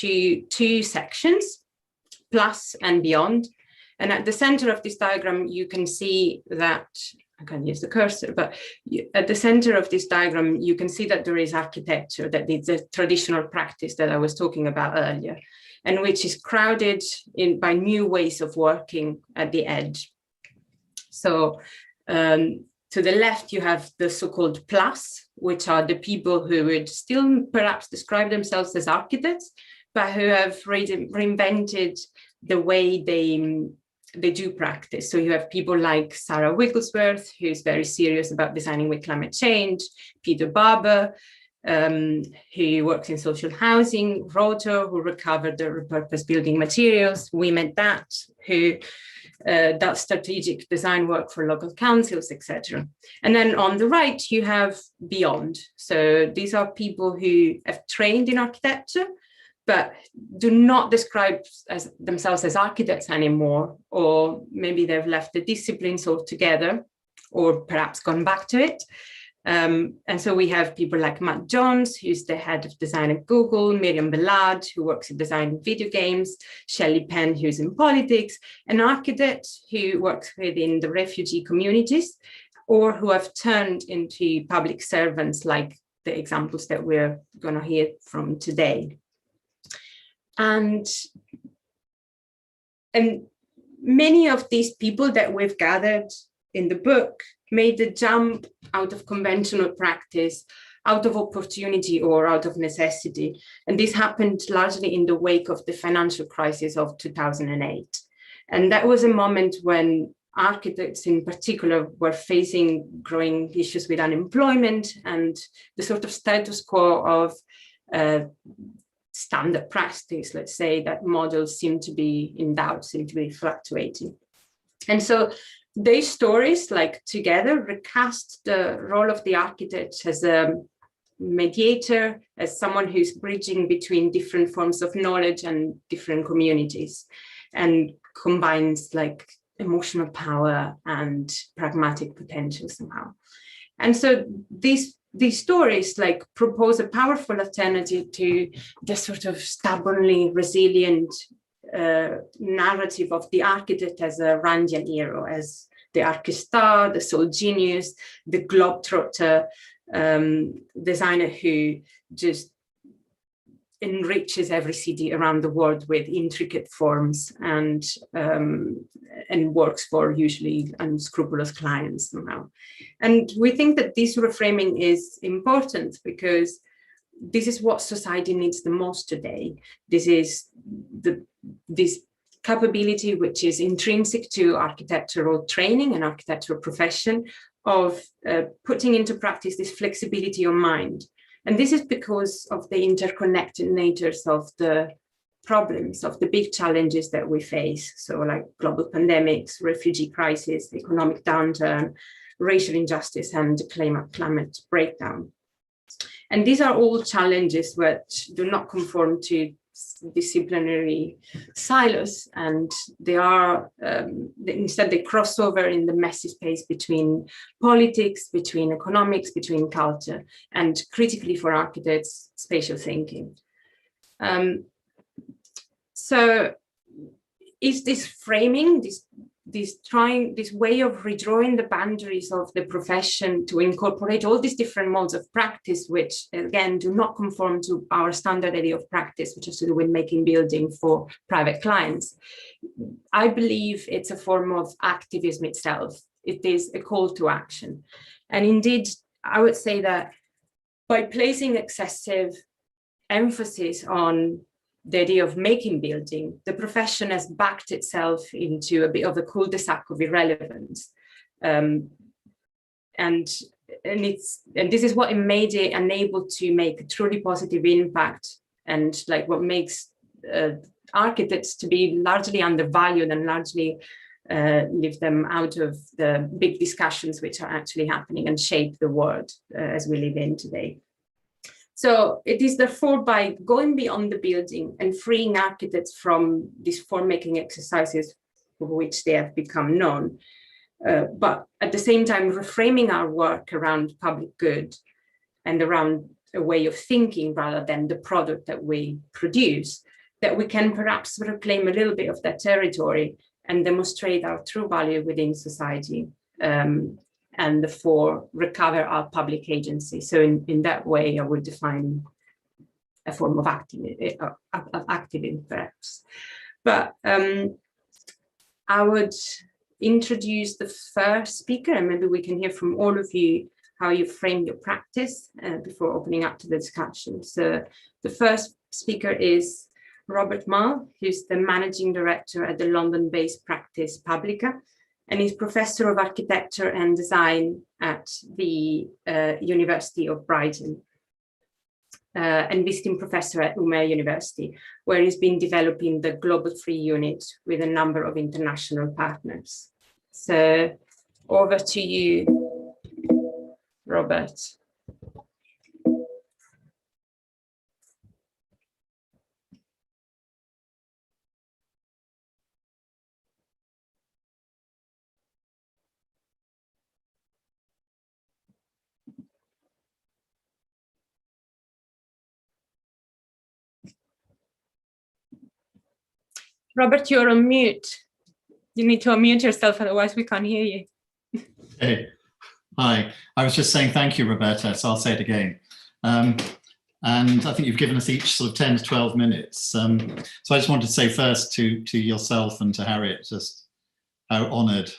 to two sections, plus and beyond. And at the center of this diagram, you can see that, I can't use the cursor, but at the center of this diagram, you can see that there is architecture, that is a traditional practice that I was talking about earlier, and which is crowded in by new ways of working at the edge. So to the left, you have the so-called plus, which are the people who would still perhaps describe themselves as architects, but who have reinvented the way they do practice. So you have people like Sarah Wigglesworth, who's very serious about designing with climate change, Peter Barber, who works in social housing, Roto, who recovered the repurposed building materials, Women That, who does strategic design work for local councils, etc. And then on the right, you have beyond. So these are people who have trained in architecture, but do not describe themselves as architects anymore, or maybe they've left the disciplines altogether, or perhaps gone back to it. And so we have people like Matt Jones, who's the head of design at Google, Miriam Bellad, who works in design video games, Shelley Penn, who's in politics, an architect who works within the refugee communities, or who have turned into public servants, like the examples that we're going to hear from today. And many of these people that we've gathered in the book made the jump out of conventional practice, out of opportunity or out of necessity. And this happened largely in the wake of the financial crisis of 2008. And that was a moment when architects in particular were facing growing issues with unemployment and the sort of status quo of standard practice, let's say, that models seem to be in doubt, seem to be fluctuating. And so these stories, like together, recast the role of the architect as a mediator, as someone who's bridging between different forms of knowledge and different communities, and combines like emotional power and pragmatic potential somehow. And so these stories like propose a powerful alternative to the sort of stubbornly resilient narrative of the architect as a Randian hero, as the archistar, the sole genius, the globetrotter designer who just enriches every city around the world with intricate forms and works for usually unscrupulous clients somehow. And we think that this reframing is important because this is what society needs the most today. This is this capability which is intrinsic to architectural training and architectural profession of putting into practice this flexibility of mind. And this is because of the interconnected natures of the problems, of the big challenges that we face. So like global pandemics, refugee crisis, economic downturn, racial injustice, and climate breakdown. And these are all challenges which do not conform to disciplinary silos, and they are instead they cross over in the messy space between politics, between economics, between culture, and critically for architects, spatial thinking. So is this framing, this way of redrawing the boundaries of the profession to incorporate all these different modes of practice, which again do not conform to our standard idea of practice, which has to do with making building for private clients. I believe it's a form of activism itself. It is a call to action. And indeed, I would say that by placing excessive emphasis on the idea of making building, the profession has backed itself into a bit of a cul-de-sac of irrelevance. And this is what it made it unable to make a truly positive impact, and like what makes architects to be largely undervalued and largely leave them out of the big discussions which are actually happening and shape the world as we live in today. So it is therefore by going beyond the building and freeing architects from these form-making exercises for which they have become known, but at the same time reframing our work around public good and around a way of thinking rather than the product that we produce, that we can perhaps reclaim a little bit of that territory and demonstrate our true value within society, and therefore recover our public agency. So in that way, I would define a form of activism, perhaps. But I would introduce the first speaker, and maybe we can hear from all of you how you frame your practice before opening up to the discussion. So the first speaker is Robert Mueller, who's the managing director at the London-based practice Publica, and he's professor of architecture and design at the University of Brighton, and visiting professor at Mueller University, where he's been developing the Global Free Unit with a number of international partners. So over to you, Robert. Robert, you're on mute. You need to unmute yourself, otherwise we can't hear you. Hey, hi. I was just saying thank you, Roberta, so I'll say it again. And I think you've given us each sort of 10 to 12 minutes. So I just wanted to say first to yourself and to Harriet, just how honoured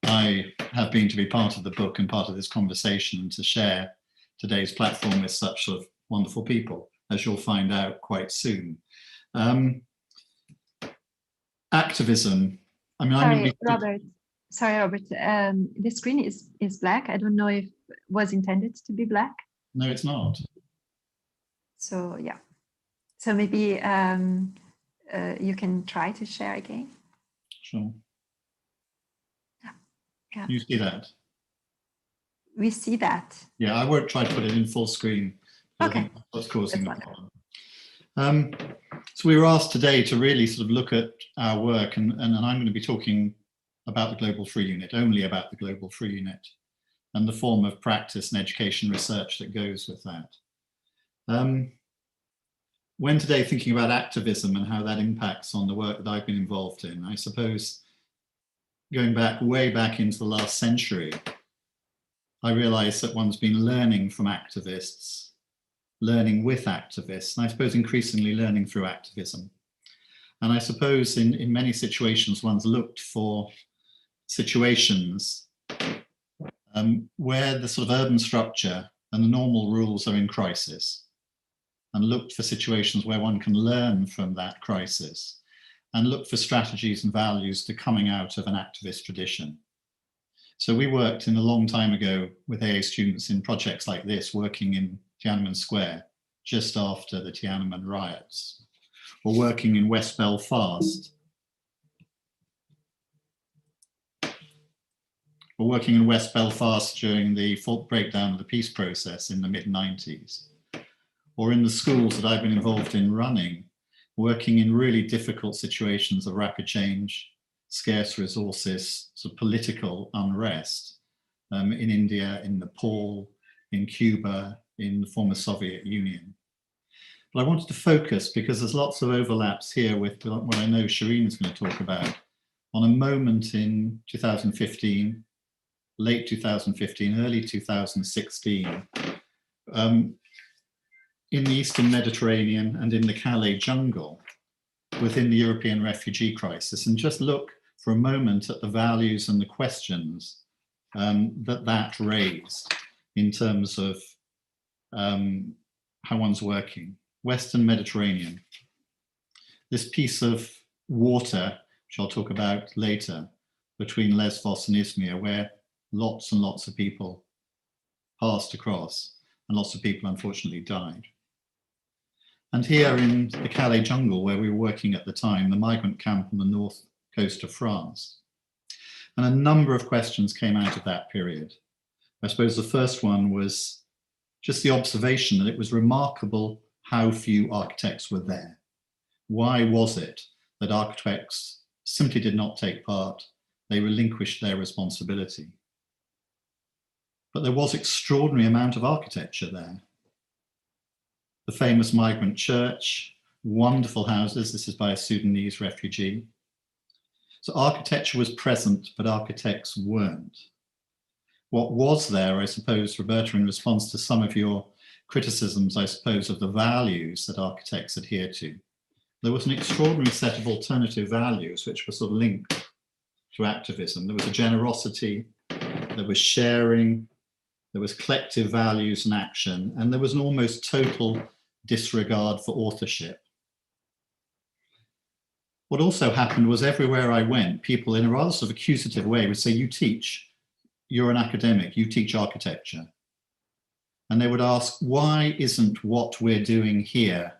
I have been to be part of the book and part of this conversation and to share today's platform with such sort of wonderful people, as you'll find out quite soon. Activism. I mean, Sorry, Robert. The screen is black. I don't know if it was intended to be black. No, it's not. So yeah. So maybe you can try to share again. Sure. Yeah. You see that? We see that. Yeah, I won't try to put it in full screen. Okay. I think that's what's causing the problem. So we were asked today to really sort of look at our work, and I'm going to be talking about the Global Free Unit, only about the Global Free Unit, and the form of practice and education research that goes with that. When today thinking about activism and how that impacts on the work that I've been involved in, I suppose going back, way back into the last century, I realized that one's been learning from activists, learning with activists, and I suppose increasingly learning through activism. And I suppose in many situations, one's looked for situations where the sort of urban structure and the normal rules are in crisis, and looked for situations where one can learn from that crisis and look for strategies and values to coming out of an activist tradition. So we worked in a long time ago with AA students in projects like this, working in Tiananmen Square just after the Tiananmen riots, or working in West Belfast, during the full breakdown of the peace process in the mid-90s, or in the schools that I've been involved in running, working in really difficult situations of rapid change, scarce resources, sort of political unrest in India, in Nepal, in Cuba, in the former Soviet Union. But I wanted to focus, because there's lots of overlaps here with what I know Shireen is going to talk about, on a moment in 2015, late 2015, early 2016, in the Eastern Mediterranean and in the Calais jungle within the European refugee crisis, and just look for a moment at the values and the questions that raised in terms of how one's working. Western Mediterranean, this piece of water, which I'll talk about later, between Lesbos and Izmir, where lots and lots of people passed across and lots of people unfortunately died. And here in the Calais jungle, where we were working at the time, the migrant camp on the north coast of France. And a number of questions came out of that period. I suppose the first one was just the observation that it was remarkable how few architects were there. Why was it that architects simply did not take part? They relinquished their responsibility. But there was extraordinary amount of architecture there. The famous migrant church, wonderful houses. This is by a Sudanese refugee. So architecture was present, but architects weren't. What was there, I suppose, Roberta, in response to some of your criticisms, I suppose, of the values that architects adhere to, there was an extraordinary set of alternative values which were sort of linked to activism. There was a generosity, there was sharing, there was collective values and action, and there was an almost total disregard for authorship. What also happened was everywhere I went, people in a rather sort of accusative way would say, you teach, you're an academic, you teach architecture. And they would ask, why isn't what we're doing here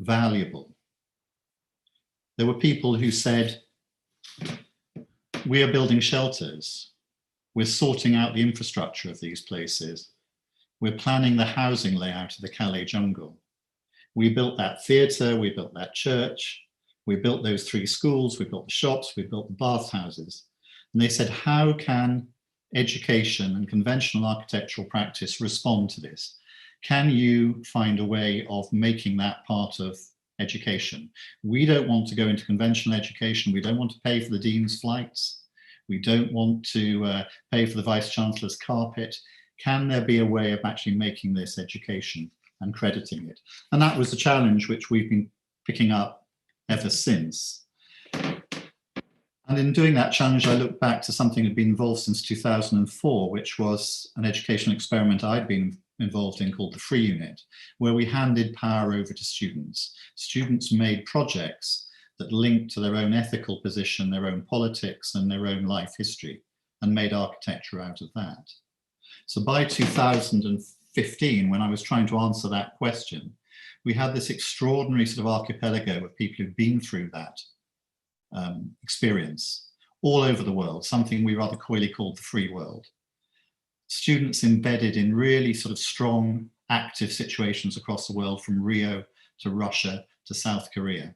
valuable? There were people who said, we are building shelters. We're sorting out the infrastructure of these places. We're planning the housing layout of the Calais jungle. We built that theatre, we built that church, we built those 3 schools, we built the shops, we built the bathhouses. And they said, how can education and conventional architectural practice respond to this? Can you find a way of making that part of education? We don't want to go into conventional education. We don't want to pay for the dean's flights. We don't want to pay for the vice chancellor's carpet. Can there be a way of actually making this education and crediting it? And that was the challenge which we've been picking up ever since. And in doing that challenge, I looked back to something that had been involved since 2004, which was an educational experiment I'd been involved in called the Free Unit, where we handed power over to students. Students made projects that linked to their own ethical position, their own politics, and their own life history, and made architecture out of that. So by 2015, when I was trying to answer that question, we had this extraordinary sort of archipelago of people who'd been through that experience all over the world, something we rather coyly called the free world. Students embedded in really sort of strong, active situations across the world, from Rio to Russia to South Korea.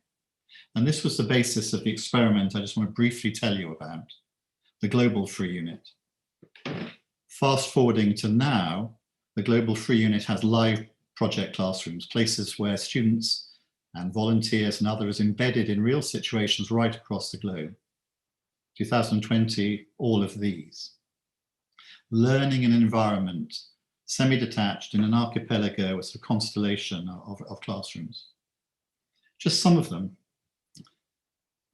And this was the basis of the experiment I just want to briefly tell you about, the Global Free Unit. Fast forwarding to now, the Global Free Unit has live project classrooms, places where students and volunteers and others embedded in real situations right across the globe. 2020, all of these. Learning in an environment, semi-detached in an archipelago, as a constellation of classrooms. Just some of them.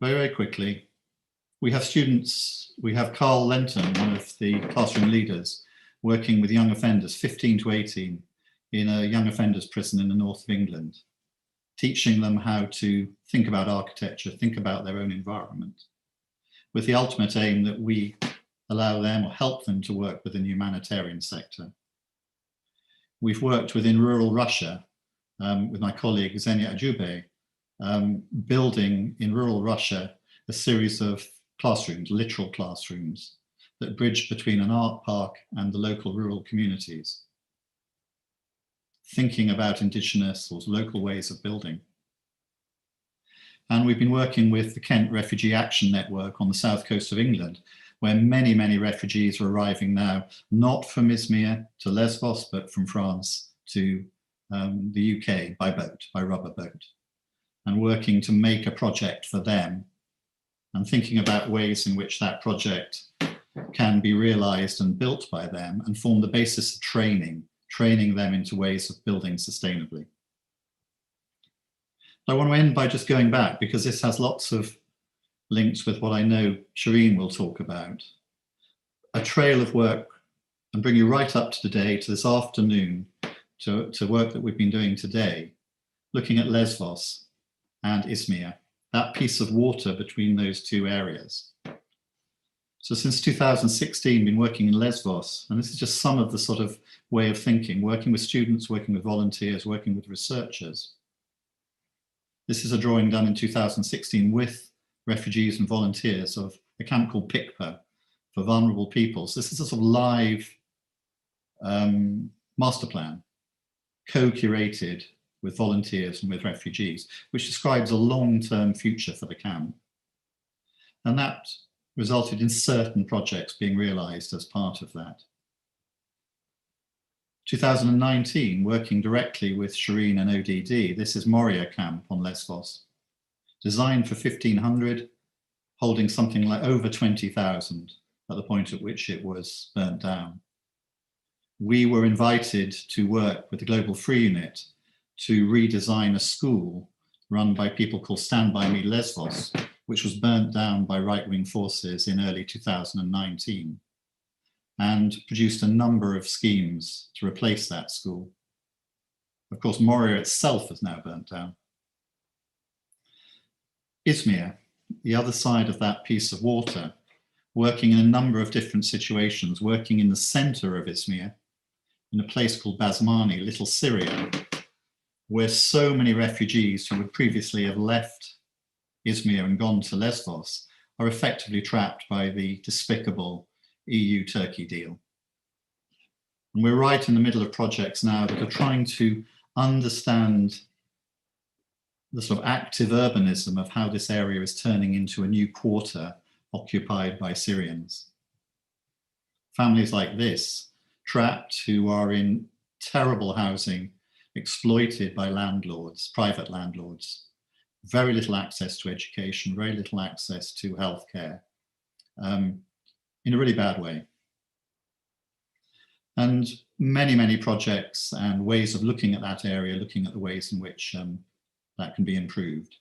Very, very quickly. We have students, we have Carl Lenton, one of the classroom leaders, working with young offenders, 15 to 18, in a young offenders prison in the north of England, teaching them how to think about architecture, think about their own environment, with the ultimate aim that we allow them or help them to work within the humanitarian sector. We've worked within rural Russia with my colleague Xenia Ajube, building in rural Russia a series of classrooms, literal classrooms, that bridge between an art park and the local rural communities, thinking about indigenous or local ways of building. And we've been working with the Kent Refugee Action Network on the south coast of England, where many, many refugees are arriving now, not from Izmir to Lesbos, but from France to the UK by boat, by rubber boat, and working to make a project for them and thinking about ways in which that project can be realized and built by them and form the basis of training them into ways of building sustainably. I want to end by just going back, because this has lots of links with what I know Shireen will talk about. A trail of work, and bring you right up to today, to this afternoon, to work that we've been doing today, looking at Lesbos and Izmir, that piece of water between those two areas. So since 2016, been working in Lesbos, and this is just some of the sort of way of thinking, working with students, working with volunteers, working with researchers. This is a drawing done in 2016 with refugees and volunteers of a camp called PICPA for vulnerable peoples. This is a sort of live master plan, co-curated with volunteers and with refugees, which describes a long-term future for the camp. And that resulted in certain projects being realized as part of that. 2019, working directly with Shireen and ODD, this is Maurya Camp on Lesvos, designed for 1,500, holding something like over 20,000 at the point at which it was burnt down. We were invited to work with the Global Free Unit to redesign a school run by people called Stand By Me Lesvos, which was burnt down by right-wing forces in early 2019, and produced a number of schemes to replace that school. Of course, Moria itself is now burnt down. Izmir, the other side of that piece of water, working in a number of different situations, working in the center of Izmir, in a place called Basmani, Little Syria, where so many refugees who would previously have left Izmir and gone to Lesvos are effectively trapped by the despicable EU-Turkey deal. And we're right in the middle of projects now that are trying to understand the sort of active urbanism of how this area is turning into a new quarter occupied by Syrians. Families like this, trapped, who are in terrible housing, exploited by landlords, private landlords, very little access to education, very little access to healthcare, in a really bad way. And many, many projects and ways of looking at that area, looking at the ways in which that can be improved.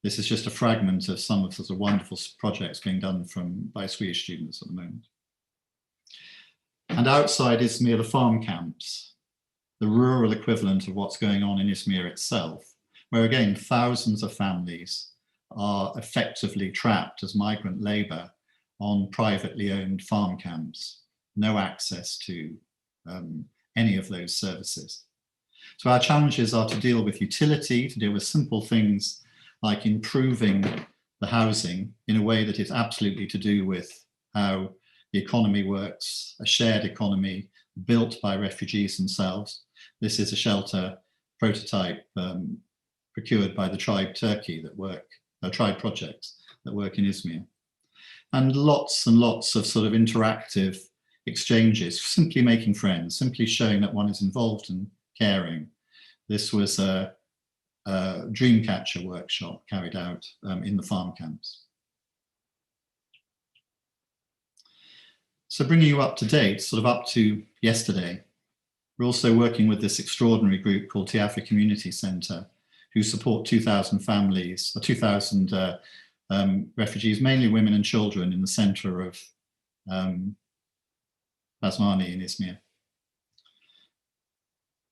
This is just a fragment of some of the wonderful projects being done by Swedish students at the moment. And outside Izmir, the farm camps, the rural equivalent of what's going on in Izmir itself, where again, thousands of families are effectively trapped as migrant labor on privately owned farm camps, no access to any of those services. So our challenges are to deal with utility, to deal with simple things like improving the housing in a way that is absolutely to do with how the economy works, a shared economy built by refugees themselves. This is a shelter prototype procured by the tribe Turkey that work, tribe projects that work in Izmir. And lots of sort of interactive exchanges, simply making friends, simply showing that one is involved and caring. This was a Dreamcatcher workshop carried out in the farm camps. So bringing you up to date, sort of up to yesterday, we're also working with this extraordinary group called Tiafi Community Centre, who support 2,000 families, or 2,000 refugees, mainly women and children, in the centre of Basmani in Izmir.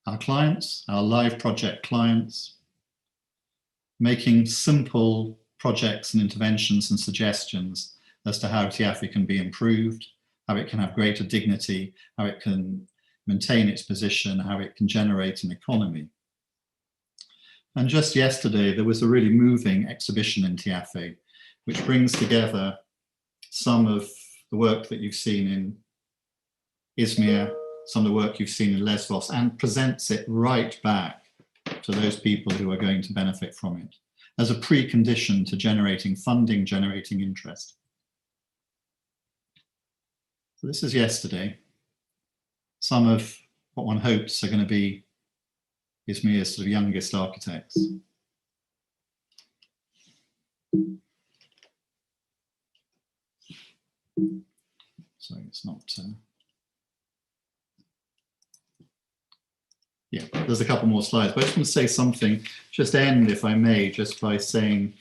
Our clients, our live project clients, making simple projects and interventions and suggestions as to how Tiafi can be improved, how it can have greater dignity, how it can maintain its position, how it can generate an economy. And just yesterday, there was a really moving exhibition in Tiafi, which brings together some of the work that you've seen in Izmir, some of the work you've seen in Lesvos, and presents it right back to those people who are going to benefit from it as a precondition to generating funding, generating interest. So this is yesterday. Some of what one hopes are going to be Izmir's sort of youngest architects. Sorry, it's not. Yeah, there's a couple more slides, but I just want to say something, just end, if I may, just by saying,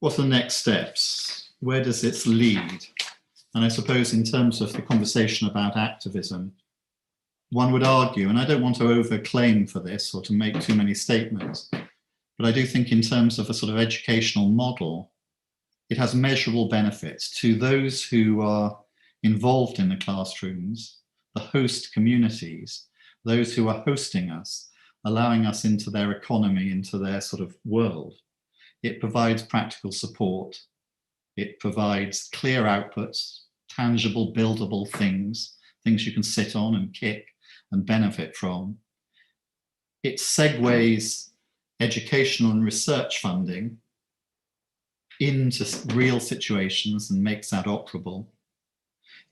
what are the next steps? Where does this lead? And I suppose in terms of the conversation about activism, one would argue, and I don't want to overclaim for this or to make too many statements, but I do think in terms of a sort of educational model, it has measurable benefits to those who are involved in the classrooms, the host communities, those who are hosting us, allowing us into their economy, into their sort of world. It provides practical support. It provides clear outputs, tangible, buildable things, things you can sit on and kick and benefit from. It segues educational and research funding into real situations and makes that operable.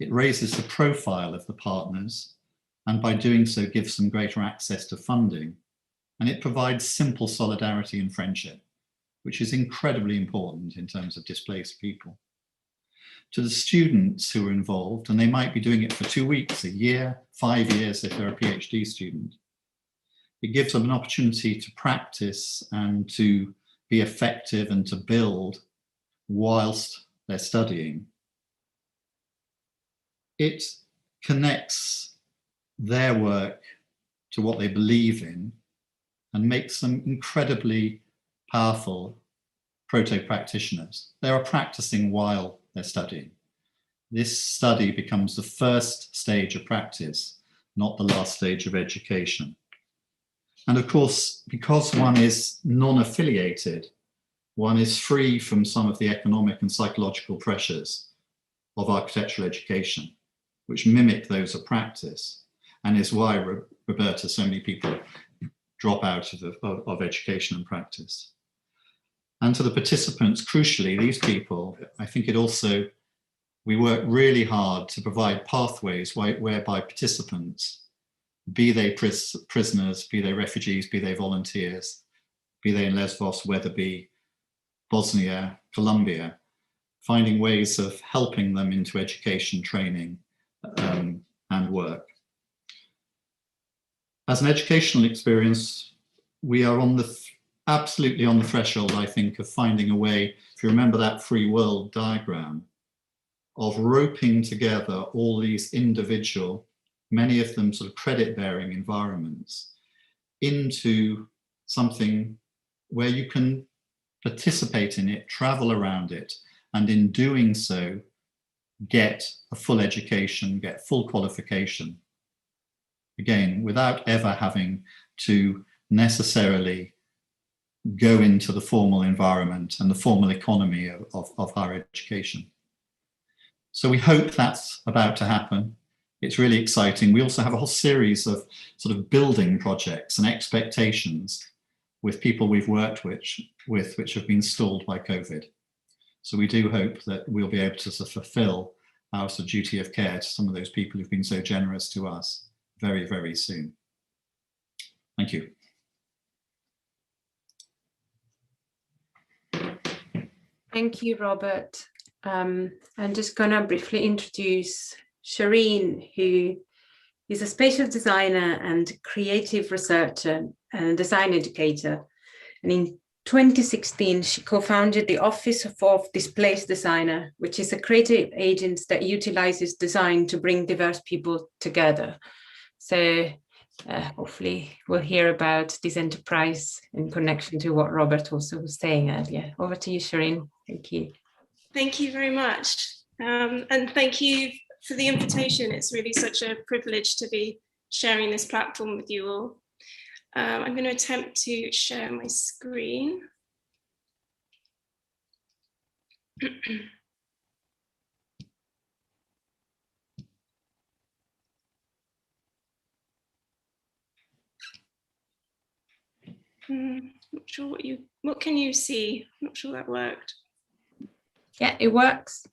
It raises the profile of the partners and by doing so gives them greater access to funding. And it provides simple solidarity and friendship, which is incredibly important in terms of displaced people. To the students who are involved, and they might be doing it for 2 weeks, a year, 5 years if they're a PhD student, it gives them an opportunity to practice and to be effective and to build whilst they're studying. It connects their work to what they believe in and makes them incredibly powerful proto-practitioners. They are practicing while they're studying. This study becomes the first stage of practice, not the last stage of education. And of course, because one is non-affiliated, one is free from some of the economic and psychological pressures of architectural education, which mimic those of practice, and is why, Roberta, so many people drop out of education and practice. And to the participants, crucially, these people, I think we work really hard to provide pathways whereby participants, be they prisoners, be they refugees, be they volunteers, be they in Lesbos, Wetherby, Bosnia, Colombia, finding ways of helping them into education, training, and work. As an educational experience, we are absolutely on the threshold, I think, of finding a way, if you remember that free world diagram, of roping together all these individual, many of them sort of credit-bearing environments, into something where you can participate in it, travel around it, and in doing so, get a full education, get full qualification. Again, without ever having to necessarily go into the formal environment and the formal economy of higher education. So we hope that's about to happen. It's really exciting. We also have a whole series of sort of building projects and expectations with people we've worked with which have been stalled by COVID. So we do hope that we'll be able to sort of fulfill our sort of duty of care to some of those people who've been so generous to us very, very soon. Thank you. Thank you, Robert. I'm just going to briefly introduce Shireen, who is a spatial designer and creative researcher and design educator. And in 2016, she co-founded the Office of Displaced Designer, which is a creative agency that utilizes design to bring diverse people together. So hopefully we'll hear about this enterprise in connection to what Robert also was saying earlier. Over to you, Shireen. Thank you. Thank you very much. And thank you for the invitation. It's really such a privilege to be sharing this platform with you all. I'm going to attempt to share my screen. Not sure what can you see? I'm not sure that worked. Yeah, it works.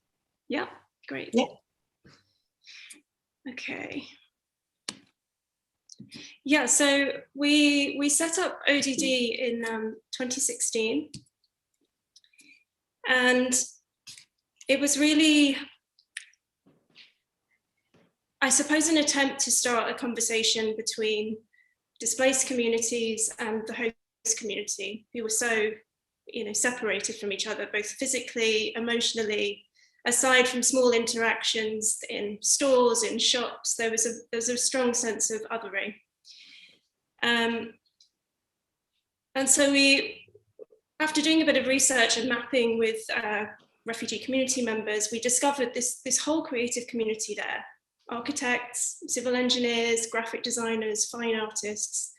Yeah, great. Yeah. Okay. Yeah, so we set up ODD in 2016, and it was really, I suppose, an attempt to start a conversation between displaced communities and the host community, who were so, separated from each other, both physically, emotionally. Aside from small interactions in stores, in shops, there was a strong sense of othering. And so we, after doing a bit of research and mapping with refugee community members, we discovered this whole creative community there: architects, civil engineers, graphic designers, fine artists,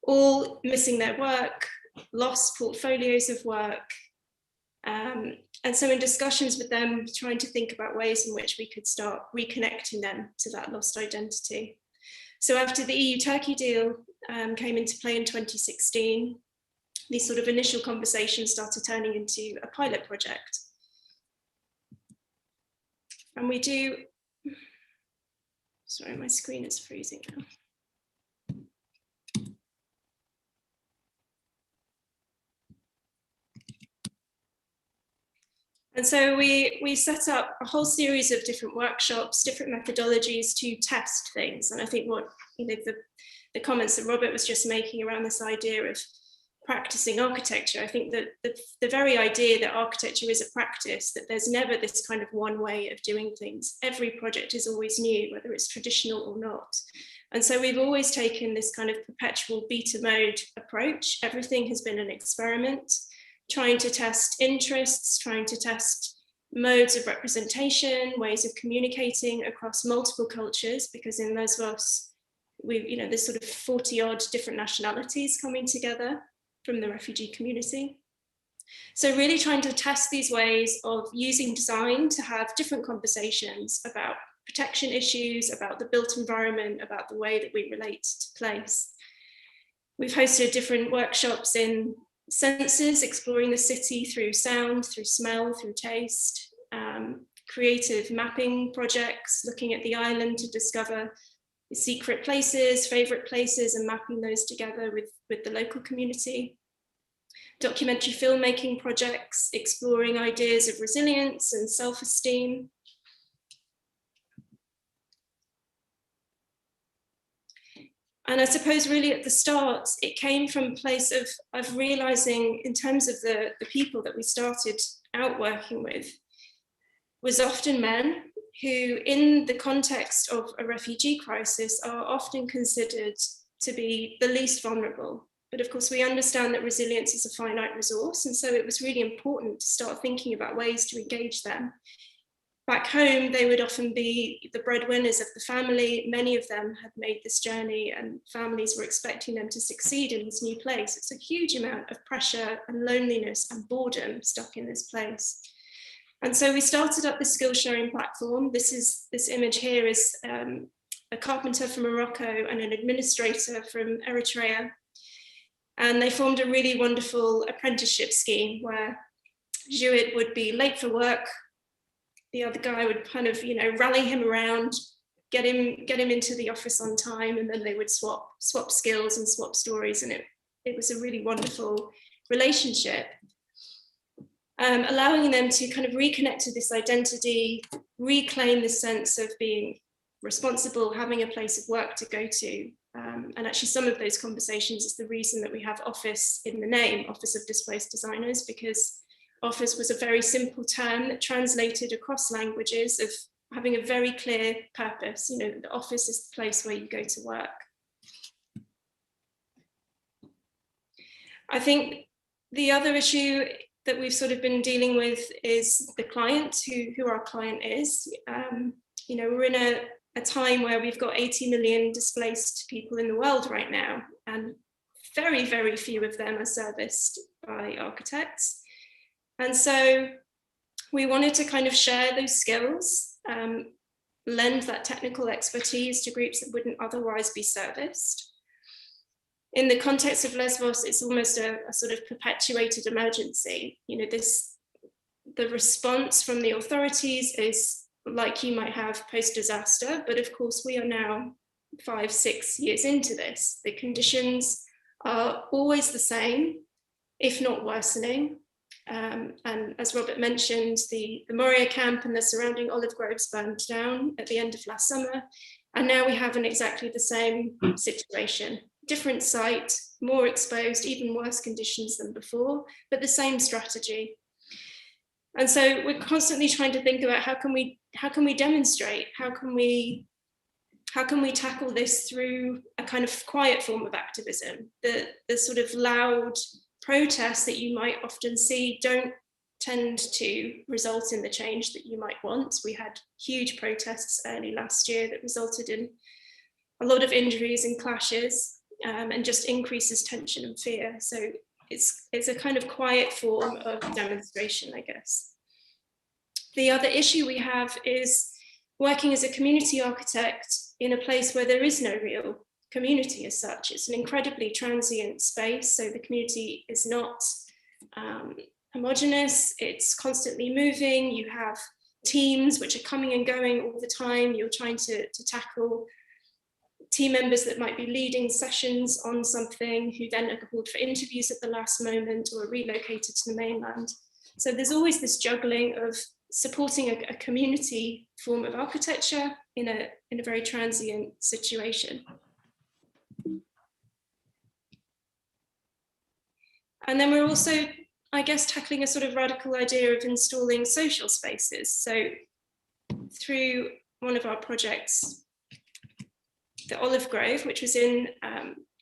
all missing their work, lost portfolios of work. And so in discussions with them, trying to think about ways in which we could start reconnecting them to that lost identity. So after the EU-Turkey deal came into play in 2016, these sort of initial conversations started turning into a pilot project. And we do, Sorry, my screen is freezing now. And so we set up a whole series of different workshops, different methodologies to test things. And I think what, you know, the comments that Robert was just making around this idea of practicing architecture, I think that the very idea that architecture is a practice, that there's never this kind of one way of doing things. Every project is always new, whether it's traditional or not. And so we've always taken this kind of perpetual beta mode approach. Everything has been an experiment, trying to test interests, trying to test modes of representation, ways of communicating across multiple cultures, because in Lesbos, there's sort of 40 odd different nationalities coming together from the refugee community. So really trying to test these ways of using design to have different conversations about protection issues, about the built environment, about the way that we relate to place. We've hosted different workshops in senses, exploring the city through sound, through smell, through taste, creative mapping projects, looking at the island to discover secret places, favorite places, and mapping those together with the local community. Documentary filmmaking projects, exploring ideas of resilience and self-esteem. And I suppose really at the start, it came from a place of realizing, in terms of the people that we started out working with, was often men who, in the context of a refugee crisis, are often considered to be the least vulnerable. But of course, we understand that resilience is a finite resource. And so it was really important to start thinking about ways to engage them. Back home, they would often be the breadwinners of the family. Many of them had made this journey and families were expecting them to succeed in this new place. It's a huge amount of pressure and loneliness and boredom stuck in this place. And so we started up this skill sharing platform. This image here is a carpenter from Morocco and an administrator from Eritrea. And they formed a really wonderful apprenticeship scheme where Jewett would be late for work. The other guy would kind of, rally him around, get him into the office on time, and then they would swap skills and swap stories. And it was a really wonderful relationship, allowing them to kind of reconnect to this identity, reclaim the sense of being responsible, having a place of work to go to. And actually some of those conversations is the reason that we have office in the name, Office of Displaced Designers, because office was a very simple term that translated across languages of having a very clear purpose. The office is the place where you go to work. I think the other issue that we've sort of been dealing with is the client, who our client is. We're in a time where we've got 80 million displaced people in the world right now, and very, very few of them are serviced by architects. And so we wanted to kind of share those skills, lend that technical expertise to groups that wouldn't otherwise be serviced. In the context of Lesbos, it's almost a sort of perpetuated emergency. The response from the authorities is like you might have post-disaster, but of course we are now 5-6 years into this. The conditions are always the same, if not worsening. And as Robert mentioned, the Maurya Camp and the surrounding olive groves burned down at the end of last summer. And now we have exactly the same situation. Different site, more exposed, even worse conditions than before, but the same strategy. And so we're constantly trying to think about how can we demonstrate, how can we tackle this through a kind of quiet form of activism. The sort of loud protests that you might often see don't tend to result in the change that you might want. We had huge protests early last year that resulted in a lot of injuries and clashes, and just increases tension and fear. So it's a kind of quiet form of demonstration, I guess. The other issue we have is working as a community architect in a place where there is no real community as such. It's an incredibly transient space, so the community is not homogenous, it's constantly moving. You have teams which are coming and going all the time. You're trying to tackle team members that might be leading sessions on something who then are called for interviews at the last moment or are relocated to the mainland. So there's always this juggling of supporting a community form of architecture in a very transient situation. And then we're also, I guess, tackling a sort of radical idea of installing social spaces. So through one of our projects, the Olive Grove, which was in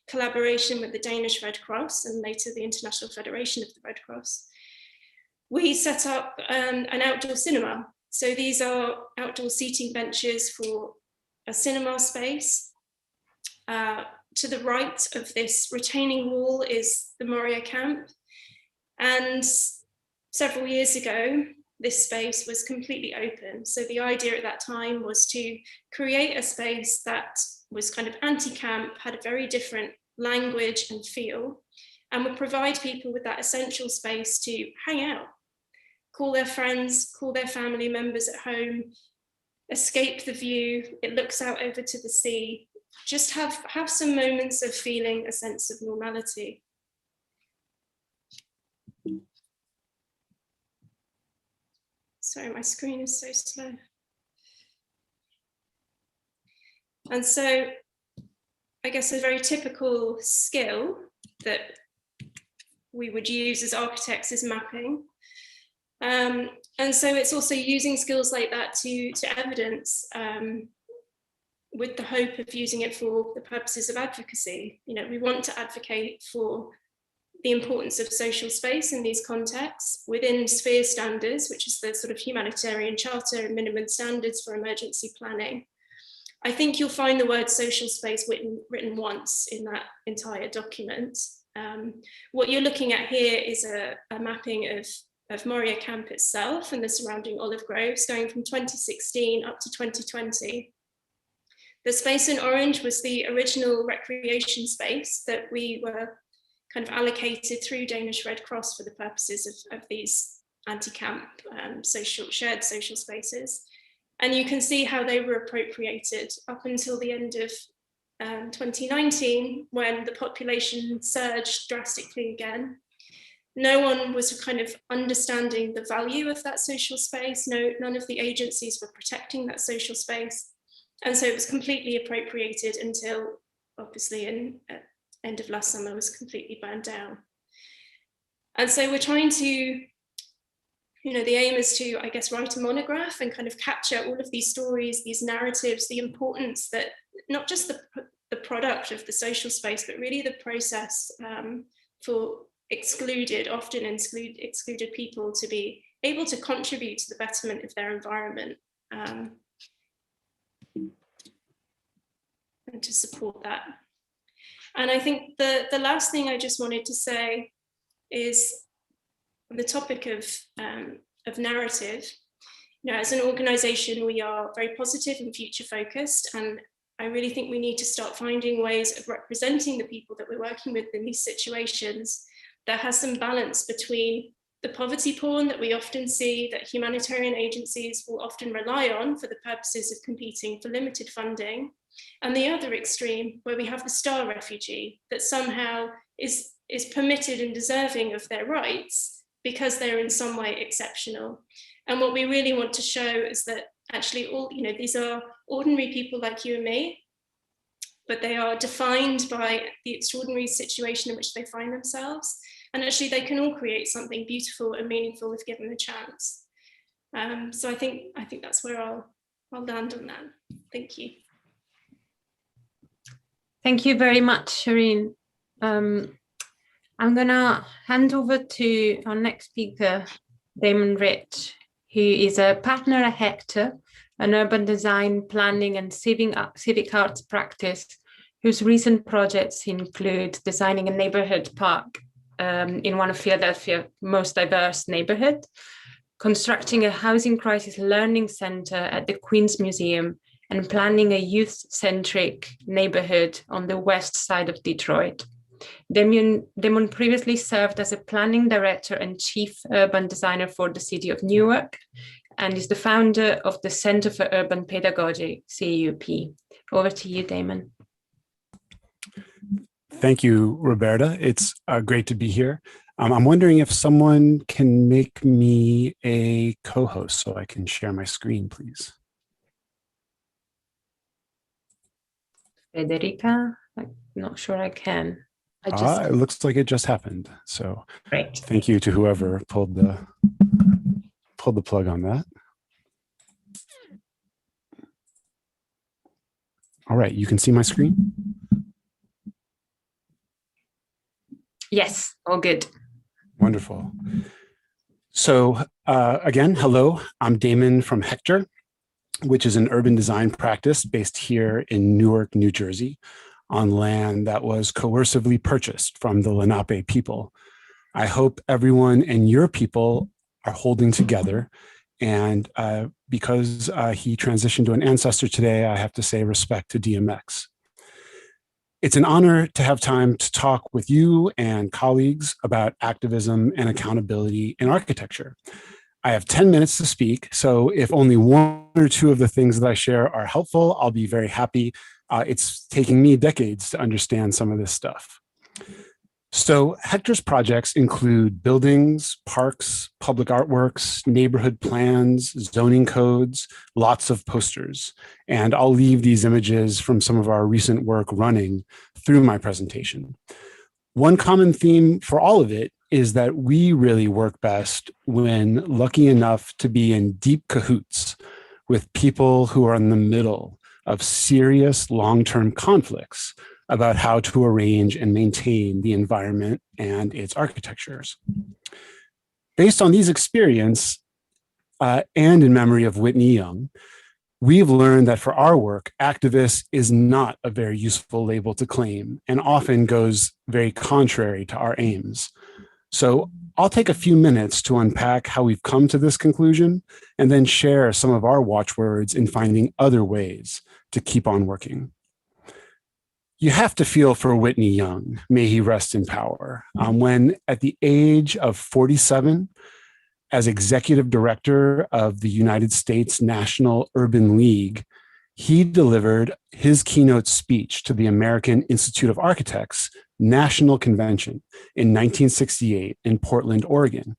collaboration with the Danish Red Cross and later the International Federation of the Red Cross, we set up an outdoor cinema. So these are outdoor seating benches for a cinema space. To the right of this retaining wall is the Maurya Camp. And several years ago, this space was completely open. So the idea at that time was to create a space that was kind of anti-camp, had a very different language and feel, and would provide people with that essential space to hang out, call their friends, call their family members at home, escape the view. It looks out over to the sea. Just have some moments of feeling a sense of normality. Sorry, my screen is so slow. And so I guess a very typical skill that we would use as architects is mapping. And so it's also using skills like that to evidence with the hope of using it for the purposes of advocacy. You know, we want to advocate for the importance of social space in these contexts within sphere standards, which is the sort of humanitarian charter and minimum standards for emergency planning. I think you'll find the word social space written once in that entire document. What you're looking at here is a mapping of Maurya Camp itself and the surrounding olive groves going from 2016 up to 2020. The space in orange was the original recreation space that we were kind of allocated through Danish Red Cross for the purposes of these anti-camp shared social spaces. And you can see how they were appropriated up until the end of 2019, when the population surged drastically again. No one was kind of understanding the value of that social space. None of the agencies were protecting that social space. And so it was completely appropriated until, obviously, end of last summer was completely burned down. And so we're trying to, you know, the aim is to, I guess, write a monograph and kind of capture all of these stories, these narratives, the importance that not just the product of the social space, but really the process for often excluded people to be able to contribute to the betterment of their environment and to support that. And I think the last thing I just wanted to say is on the topic of narrative. You know, as an organization, we are very positive and future focused, and I really think we need to start finding ways of representing the people that we're working with in these situations that has some balance between the poverty porn that we often see, that humanitarian agencies will often rely on for the purposes of competing for limited funding, and the other extreme, where we have the star refugee that somehow is permitted and deserving of their rights because they're in some way exceptional. And what we really want to show is that actually these are ordinary people like you and me, but they are defined by the extraordinary situation in which they find themselves. And actually they can all create something beautiful and meaningful if given a chance. So I think that's where I'll land on that. Thank you. Thank you very much, Shireen. I'm gonna hand over to our next speaker, Damon Rich, who is a partner at Hector, an urban design, planning and civic arts practice, whose recent projects include designing a neighborhood park in one of Philadelphia's most diverse neighborhoods, constructing a housing crisis learning center at the Queens Museum, and planning a youth-centric neighborhood on the west side of Detroit. Damon previously served as a planning director and chief urban designer for the city of Newark, and is the founder of the Center for Urban Pedagogy, CUP. Over to you, Damon. Thank you, Roberta. It's great to be here. I'm wondering if someone can make me a co-host so I can share my screen, please. Federica, I'm not sure I can. It looks like it just happened. So Great. Thank you to whoever pulled the plug on that. All right, you can see my screen? Yes, all good. Wonderful. So again, hello, I'm Damon from Hector, which is an urban design practice based here in Newark, New Jersey, on land that was coercively purchased from the Lenape people. I hope everyone and your people are holding together. And because he transitioned to an ancestor today, I have to say respect to DMX. It's an honor to have time to talk with you and colleagues about activism and accountability in architecture. I have 10 minutes to speak, so if only one or two of the things that I share are helpful, I'll be very happy. It's taking me decades to understand some of this stuff. So Hector's projects include buildings, parks, public artworks, neighborhood plans, zoning codes, lots of posters. And I'll leave these images from some of our recent work running through my presentation. One common theme for all of it is that we really work best when lucky enough to be in deep cahoots with people who are in the middle of serious long-term conflicts about how to arrange and maintain the environment and its architectures. Based on these experiences, and in memory of Whitney Young, we've learned that for our work, activist is not a very useful label to claim and often goes very contrary to our aims. So I'll take a few minutes to unpack how we've come to this conclusion and then share some of our watchwords in finding other ways to keep on working. You have to feel for Whitney Young, may he rest in power, when at the age of 47, as executive director of the United States National Urban League, he delivered his keynote speech to the American Institute of Architects National Convention in 1968 in Portland, Oregon.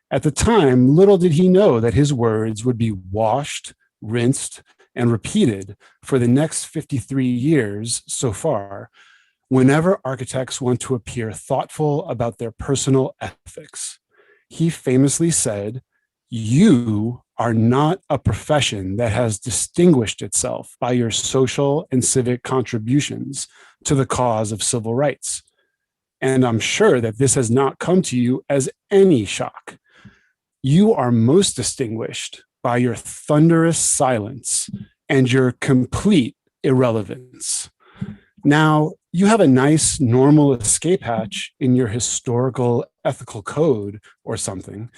At the time, little did he know that his words would be washed, rinsed, and repeated for the next 53 years so far, whenever architects want to appear thoughtful about their personal ethics. He famously said, "You are not a profession that has distinguished itself by your social and civic contributions to the cause of civil rights. And I'm sure that this has not come to you as any shock. You are most distinguished by your thunderous silence and your complete irrelevance. Now, you have a nice normal escape hatch in your historical ethical code or something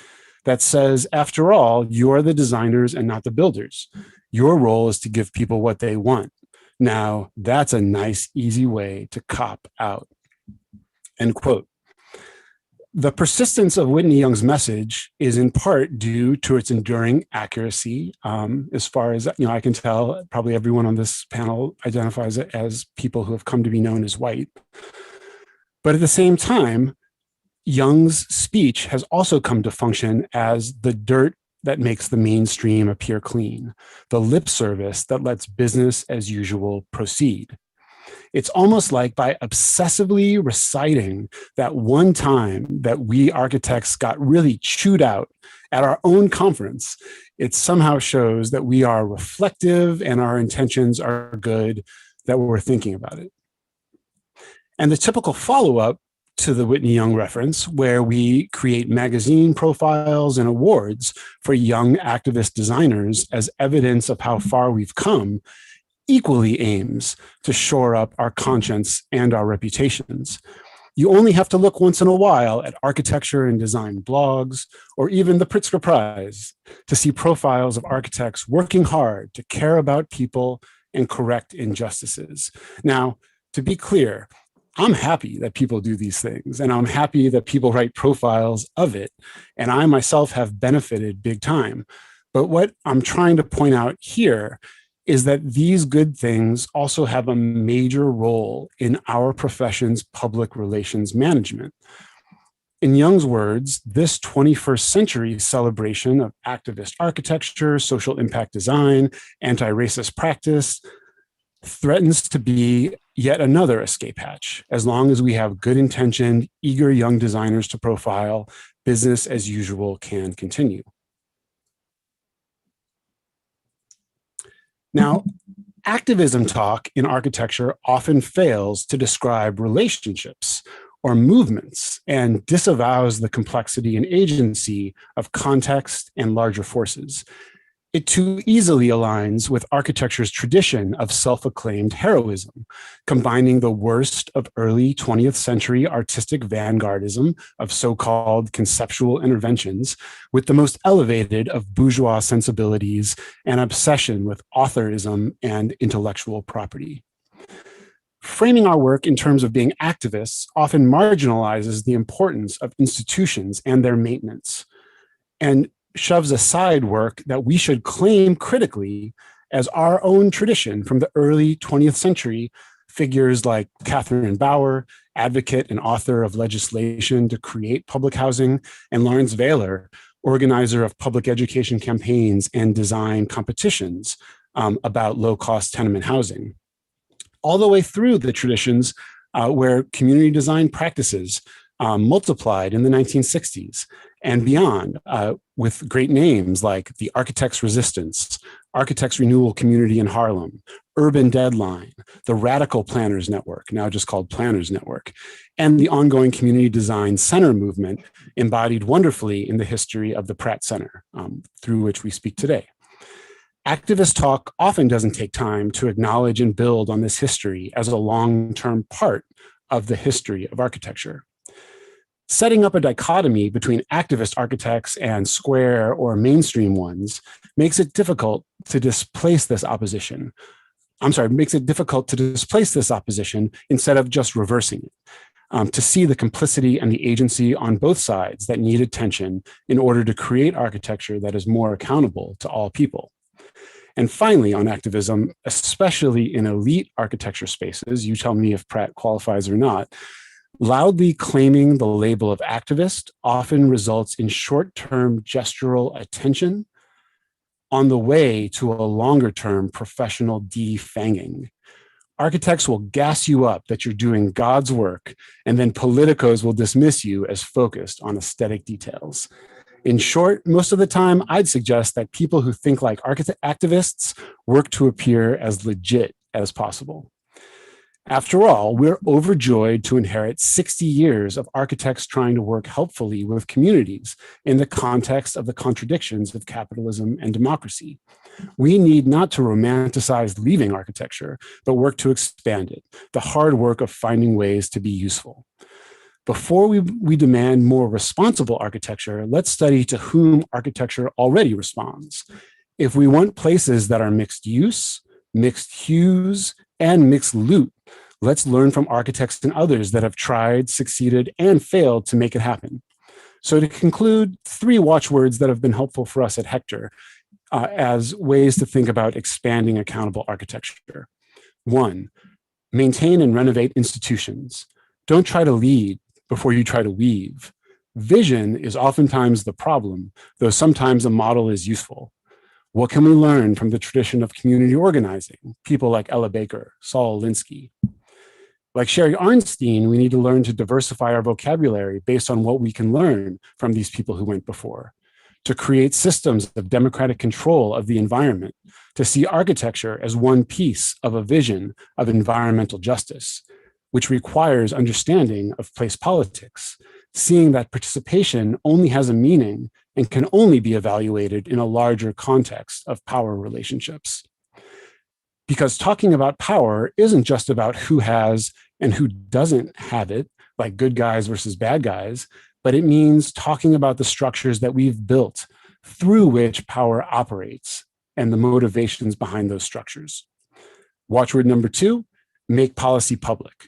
that says, after all, you are the designers and not the builders. Your role is to give people what they want. Now, that's a nice, easy way to cop out." End quote. The persistence of Whitney Young's message is in part due to its enduring accuracy. As far as I can tell, probably everyone on this panel identifies it as people who have come to be known as white. But at the same time, Young's speech has also come to function as the dirt that makes the mainstream appear clean, the lip service that lets business as usual proceed. It's almost like by obsessively reciting that one time that we architects got really chewed out at our own conference, it somehow shows that we are reflective and our intentions are good, that we're thinking about it. And the typical follow-up to the Whitney Young reference, where we create magazine profiles and awards for young activist designers as evidence of how far we've come, equally aims to shore up our conscience and our reputations. You only have to look once in a while at architecture and design blogs, or even the Pritzker Prize, to see profiles of architects working hard to care about people and correct injustices. Now, to be clear, I'm happy that people do these things, and I'm happy that people write profiles of it, and I myself have benefited big time. But what I'm trying to point out here is that these good things also have a major role in our profession's public relations management. In Young's words, this 21st century celebration of activist architecture, social impact design, anti-racist practice threatens to be yet another escape hatch. As long as we have good-intentioned, eager young designers to profile, business as usual can continue. Now, activism talk in architecture often fails to describe relationships or movements and disavows the complexity and agency of context and larger forces. It too easily aligns with architecture's tradition of self-acclaimed heroism, combining the worst of early 20th century artistic vanguardism of so-called conceptual interventions with the most elevated of bourgeois sensibilities and obsession with authorism and intellectual property. Framing our work in terms of being activists often marginalizes the importance of institutions and their maintenance, and shoves aside work that we should claim critically as our own tradition from the early 20th century, figures like Catherine Bauer, advocate and author of legislation to create public housing, and Lawrence Vaylor, organizer of public education campaigns and design competitions about low-cost tenement housing. All the way through the traditions where community design practices multiplied in the 1960s and beyond, with great names like the Architects Resistance, Architects Renewal Community in Harlem, Urban Deadline, the Radical Planners Network, now just called Planners Network, and the ongoing Community Design Center movement embodied wonderfully in the history of the Pratt Center, through which we speak today. Activist talk often doesn't take time to acknowledge and build on this history as a long-term part of the history of architecture. Setting up a dichotomy between activist architects and square or mainstream ones makes it difficult to displace this opposition. Makes it difficult to displace this opposition instead of just reversing it. To see the complicity and the agency on both sides that need attention in order to create architecture that is more accountable to all people. And finally, on activism, especially in elite architecture spaces, you tell me if Pratt qualifies or not, loudly claiming the label of activist often results in short-term gestural attention on the way to a longer-term professional defanging. Architects will gas you up that you're doing God's work, and then politicos will dismiss you as focused on aesthetic details. In short, most of the time, I'd suggest that people who think like activists work to appear as legit as possible. After all, we're overjoyed to inherit 60 years of architects trying to work helpfully with communities in the context of the contradictions of capitalism and democracy. We need not to romanticize leaving architecture, but work to expand it, the hard work of finding ways to be useful. Before we demand more responsible architecture, let's study to whom architecture already responds. If we want places that are mixed use, mixed hues, and mixed loot, let's learn from architects and others that have tried, succeeded, and failed to make it happen. So to conclude, 3 watchwords that have been helpful for us at Hector as ways to think about expanding accountable architecture. 1, maintain and renovate institutions. Don't try to lead before you try to weave. Vision is oftentimes the problem, though sometimes a model is useful. What can we learn from the tradition of community organizing? People like Ella Baker, Saul Alinsky. Like Sherry Arnstein, we need to learn to diversify our vocabulary based on what we can learn from these people who went before, to create systems of democratic control of the environment, to see architecture as one piece of a vision of environmental justice, which requires understanding of place politics, seeing that participation only has a meaning and can only be evaluated in a larger context of power relationships. Because talking about power isn't just about who has and who doesn't have it, like good guys versus bad guys, but it means talking about the structures that we've built through which power operates and the motivations behind those structures. Watchword number 2, make policy public.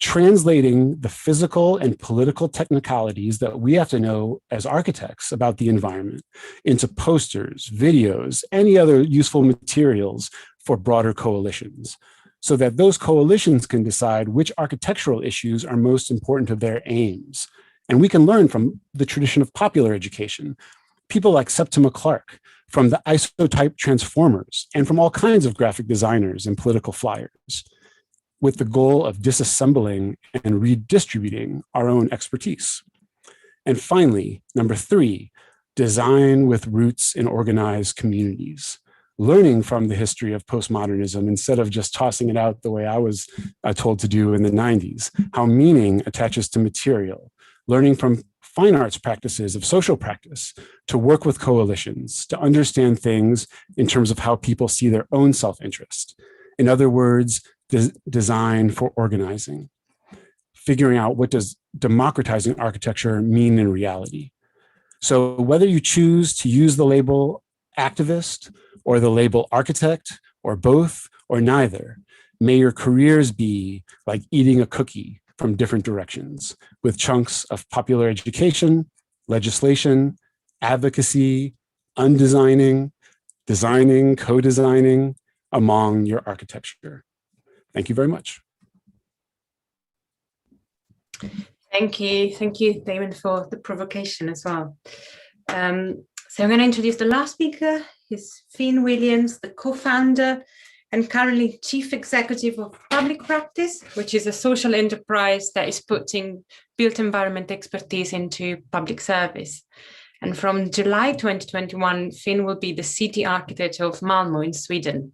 translating the physical and political technicalities that we have to know as architects about the environment into posters, videos, any other useful materials for broader coalitions, so that those coalitions can decide which architectural issues are most important to their aims. And we can learn from the tradition of popular education, people like Septima Clark, from the isotype transformers, and from all kinds of graphic designers and political flyers, with the goal of disassembling and redistributing our own expertise. And finally, number 3, design with roots in organized communities, learning from the history of postmodernism instead of just tossing it out the way I was told to do in the 90s, how meaning attaches to material, learning from fine arts practices of social practice, to work with coalitions, to understand things in terms of how people see their own self-interest. In other words, design for organizing, figuring out what does democratizing architecture mean in reality. So whether you choose to use the label activist or the label architect or both or neither, may your careers be like eating a cookie from different directions, with chunks of popular education, legislation, advocacy, undesigning, designing, co-designing among your architecture. Thank you very much. Thank you, Damon, for the provocation as well. So I'm going to introduce the last speaker. He's Finn Williams, the co-founder and currently chief executive of Public Practice, which is a social enterprise that is putting built environment expertise into public service. And from July 2021, Finn will be the city architect of Malmö in Sweden.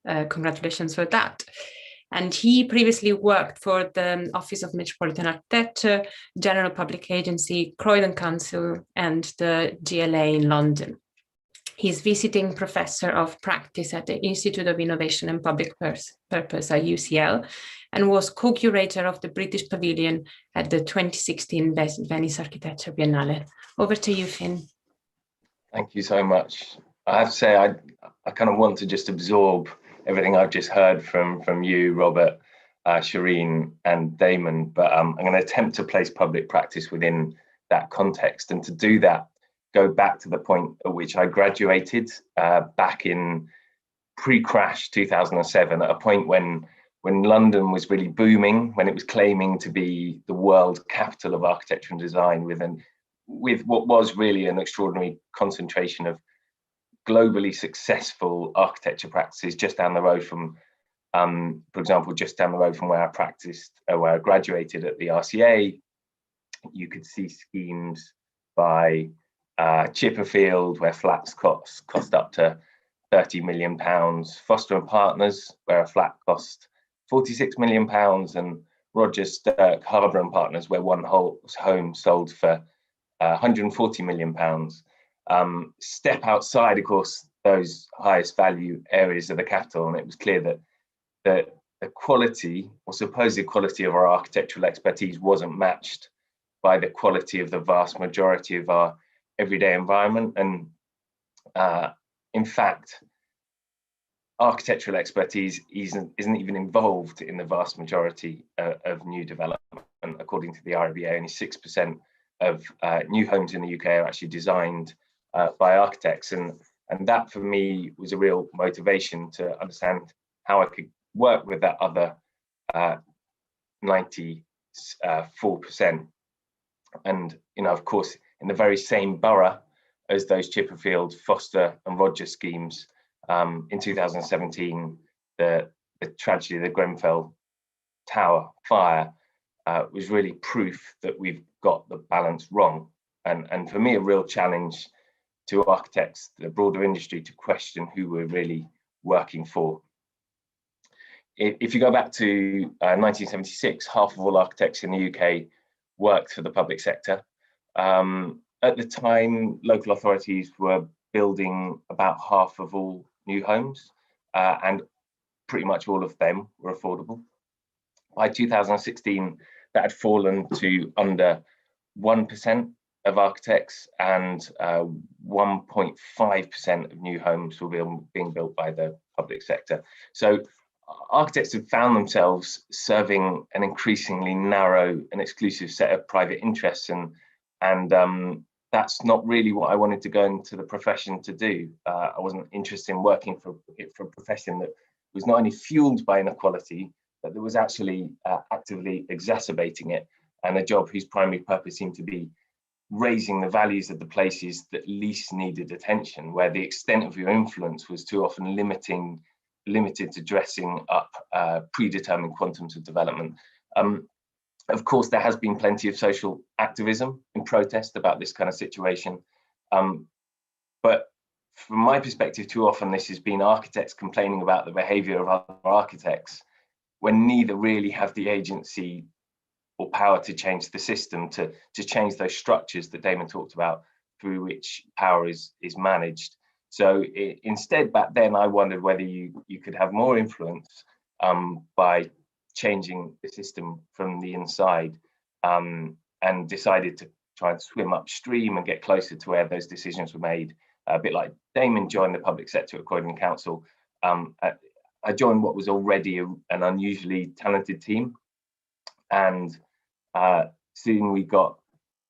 Congratulations for that. And he previously worked for the Office of Metropolitan Architecture, General Public Agency, Croydon Council, and the GLA in London. He's visiting professor of practice at the Institute of Innovation and Public Purpose at UCL, and was co-curator of the British Pavilion at the 2016 Venice Architecture Biennale. Over to you, Finn. Thank you so much. I have to say, I kind of want to just absorb everything I've just heard from you, Robert, Shireen, and Damon, but I'm going to attempt to place public practice within that context. And to do that, go back to the point at which I graduated back in pre-crash 2007, at a point when London was really booming, when it was claiming to be the world capital of architecture and design, with what was really an extraordinary concentration of globally successful architecture practices just down the road from, for example, just down the road from where I practiced, where I graduated at the RCA. You could see schemes by Chipperfield, where flats cost up to £30 million, Foster and Partners, where a flat cost £46 million, and Rogers Stirk, Harbour and Partners, where one whole home sold for £140 million. Step outside, of course, those highest value areas of the capital, and it was clear that the quality, or supposed quality, of our architectural expertise wasn't matched by the quality of the vast majority of our everyday environment. And in fact, architectural expertise isn't even involved in the vast majority of new development. According to the RIBA, only 6% of new homes in the UK are actually designed by architects, and that for me was a real motivation to understand how I could work with that other 94%. And of course, in the very same borough as those Chipperfield, Foster and Rogers schemes, in 2017, the tragedy of the Grenfell Tower fire was really proof that we've got the balance wrong. And for me, a real challenge to architects, the broader industry, to question who we're really working for. If you go back to 1976, half of all architects in the UK worked for the public sector. At the time, local authorities were building about half of all new homes, and pretty much all of them were affordable. By 2016, that had fallen to under 1% of architects, and 1.5% of new homes were being built by the public sector. So architects have found themselves serving an increasingly narrow and exclusive set of private interests, and that's not really what I wanted to go into the profession to do. I wasn't interested in working for a profession that was not only fueled by inequality, but that was actually actively exacerbating it, and a job whose primary purpose seemed to be raising the values of the places that least needed attention, where the extent of your influence was too often limited to dressing up predetermined quantums of development. Of course, there has been plenty of social activism in protest about this kind of situation. But from my perspective, too often this has been architects complaining about the behavior of other architects when neither really have the agency or power to change the system, to change those structures that Damon talked about, through which power is managed. So instead, back then, I wondered whether you could have more influence by changing the system from the inside, and decided to try and swim upstream and get closer to where those decisions were made. A bit like Damon joined the public sector at Croydon Council. I joined what was already an unusually talented team, and soon we got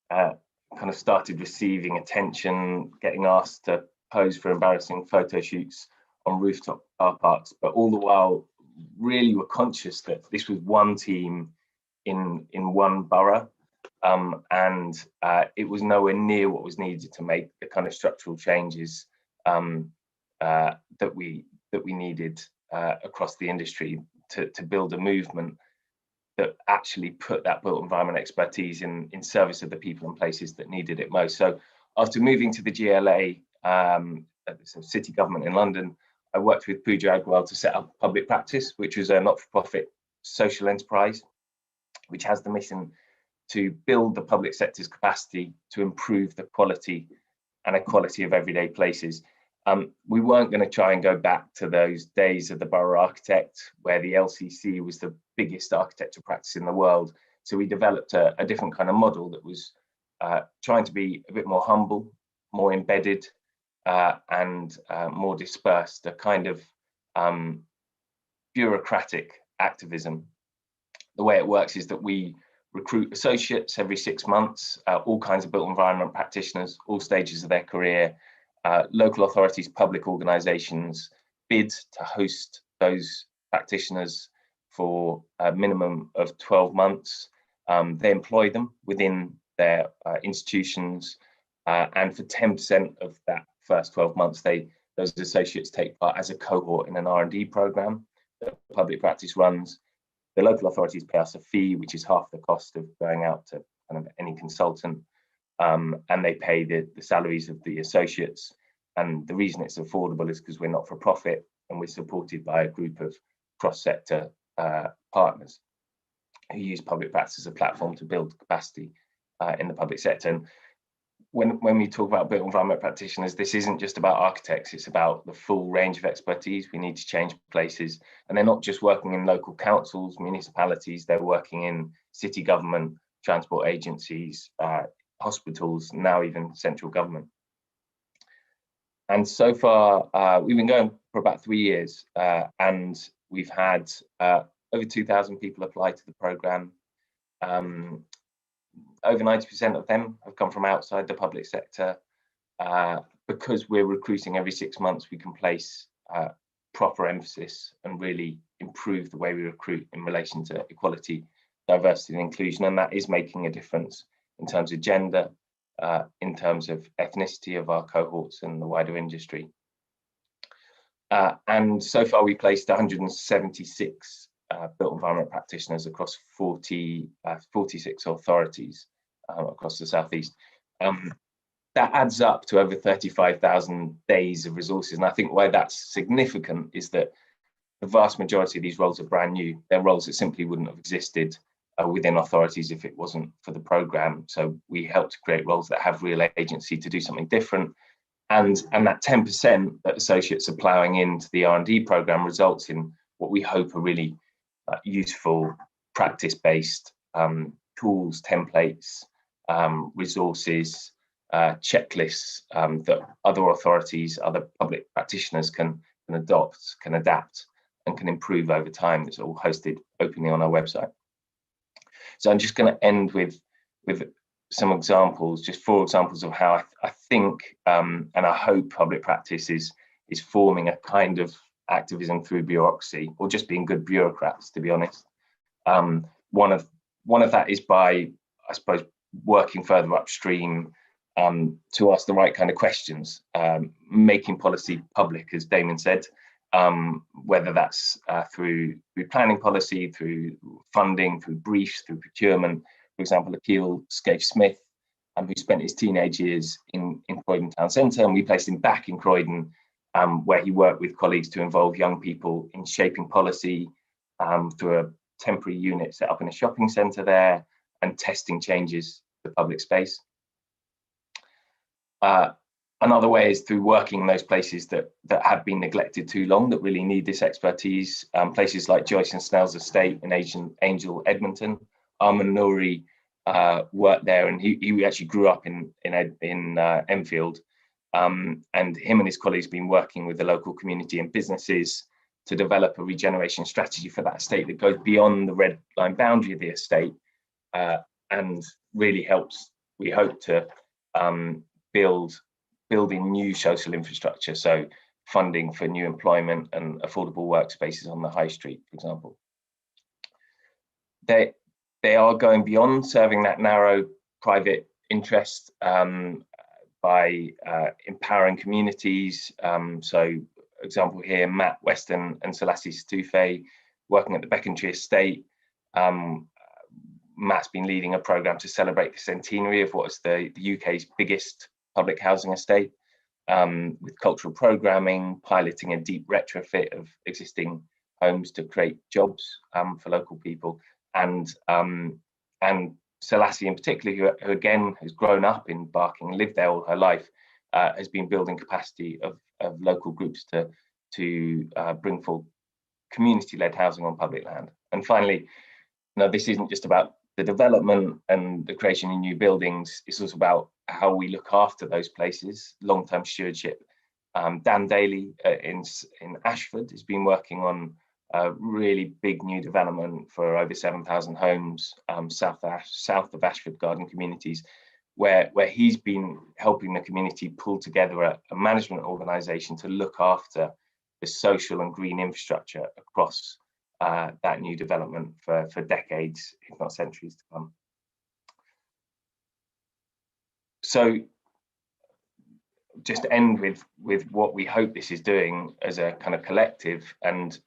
kind of started receiving attention, getting asked to pose for embarrassing photo shoots on rooftop car parks, but all the while really were conscious that this was one team in one borough, and it was nowhere near what was needed to make the kind of structural changes that we needed across the industry to build a movement that actually put that built environment expertise in service of the people and places that needed it most. So after moving to the GLA, so city government in London, I worked with Pooja Agrawal to set up public practice, which was a not-for-profit social enterprise, which has the mission to build the public sector's capacity to improve the quality and equality of everyday places. We weren't going to try and go back to those days of the borough architect, where the LCC was the biggest architecture practice in the world. So we developed a different kind of model that was trying to be a bit more humble, more embedded, and more dispersed, a kind of bureaucratic activism. The way it works is that we recruit associates every 6 months, all kinds of built environment practitioners, all stages of their career. Local authorities, public organisations bid to host those practitioners for a minimum of 12 months. They employ them within their institutions, and for 10% of that first 12 months, those associates take part as a cohort in an R&D programme that public practice runs. The local authorities pay us a fee, which is half the cost of going out to kind of any consultant, and they pay the salaries of the associates. And the reason it's affordable is because we're not for profit, and we're supported by a group of cross-sector partners who use public practice as a platform to build capacity in the public sector. And when we talk about built environment practitioners, this isn't just about architects, it's about the full range of expertise. We need to change places, and they're not just working in local councils, municipalities, they're working in city government, transport agencies, hospitals, now even central government. And so far, we've been going for about 3 years, and we've had over 2,000 people apply to the programme. Over 90% of them have come from outside the public sector. Because we're recruiting every 6 months, we can place proper emphasis and really improve the way we recruit in relation to equality, diversity and inclusion. And that is making a difference in terms of gender, in terms of ethnicity of our cohorts and the wider industry. And so far we placed 176 built environment practitioners across 46 authorities across the southeast. That adds up to over 35,000 days of resources. And I think why that's significant is that the vast majority of these roles are brand new. They're roles that simply wouldn't have existed within authorities if it wasn't for the programme. So we help to create roles that have real agency to do something different. And that 10% that associates are ploughing into the R&D programme results in what we hope are really useful practice-based tools, templates, resources, checklists that other authorities, other public practitioners can adopt, can adapt, and can improve over time. It's all hosted openly on our website. So I'm just going to end with some examples, just 4 examples of how I think and I hope public practice is forming a kind of activism through bureaucracy, or just being good bureaucrats, to be honest. One of that is by, I suppose, working further upstream to ask the right kind of questions, making policy public, as Damon said, whether that's through planning policy, through funding, through briefs, through procurement. For example, Akil Scaife-Smith, who spent his teenage years in Croydon Town Centre, and we placed him back in Croydon, where he worked with colleagues to involve young people in shaping policy through a temporary unit set up in a shopping centre there, and testing changes to public space. Another way is through working in those places that have been neglected too long, that really need this expertise. Places like Joyce and Snell's estate in Angel, Edmonton. Armin Nouri worked there, and he actually grew up in Enfield. And him and his colleagues have been working with the local community and businesses to develop a regeneration strategy for that estate that goes beyond the red line boundary of the estate, and really helps, we hope, to building new social infrastructure, so funding for new employment and affordable workspaces on the high street, for example. They are going beyond serving that narrow private interest by empowering communities. So, example here, Matt Weston and Selassie Stufe working at the Becontree estate. Matt's been leading a programme to celebrate the centenary of what is the UK's biggest public housing estate, with cultural programming, piloting a deep retrofit of existing homes to create jobs for local people, and Selassie in particular, who again has grown up in Barking, lived there all her life, has been building capacity of local groups to bring forward community-led housing on public land. And finally, this isn't just about the development and the creation of new buildings, it's also about how we look after those places, long-term stewardship. Dan Daley in Ashford has been working on a really big new development for over 7,000 homes south of Ashford Garden Communities, where he's been helping the community pull together a management organisation to look after the social and green infrastructure across that new development for decades, if not centuries to come. So just to end with what we hope this is doing as a kind of collective, and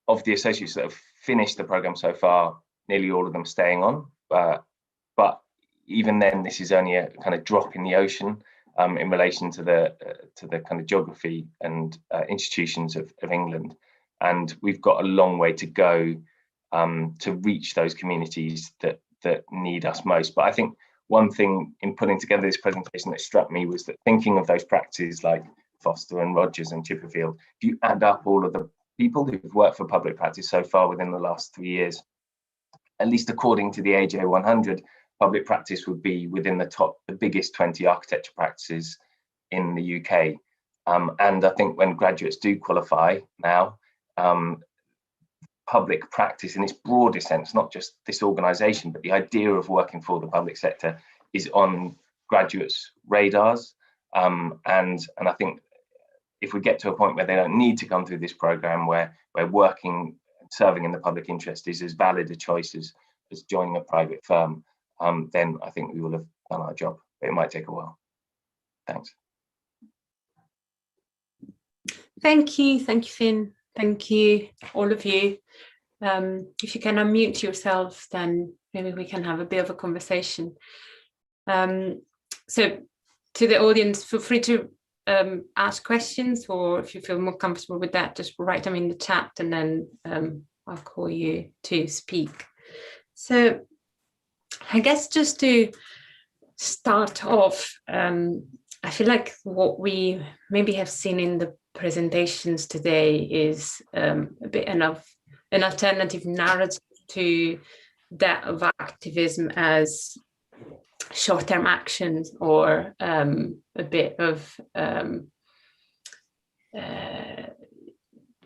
of the associates that have finished the programme so far, nearly all of them staying on, but even then this is only a kind of drop in the ocean in relation to the kind of geography and institutions of England. And we've got a long way to go to reach those communities that need us most. But I think one thing in putting together this presentation that struck me was that thinking of those practices like Foster and Rogers and Chipperfield, if you add up all of the people who've worked for public practice so far within the last 3 years, at least according to the AJ 100, public practice would be within the biggest 20 architecture practices in the UK. And I think when graduates do qualify now, public practice in its broadest sense, not just this organisation, but the idea of working for the public sector is on graduates' radars. And I think if we get to a point where they don't need to come through this programme, where working, serving in the public interest is as valid a choice as joining a private firm, then I think we will have done our job. But it might take a while. Thanks. Thank you, Finn. Thank you, all of you. If you can unmute yourself, then maybe we can have a bit of a conversation. So to the audience, feel free to ask questions, or if you feel more comfortable with that, just write them in the chat, and then I'll call you to speak. So I guess just to start off, I feel like what we maybe have seen in the presentations today is a bit of an alternative narrative to that of activism as short-term actions, or a bit of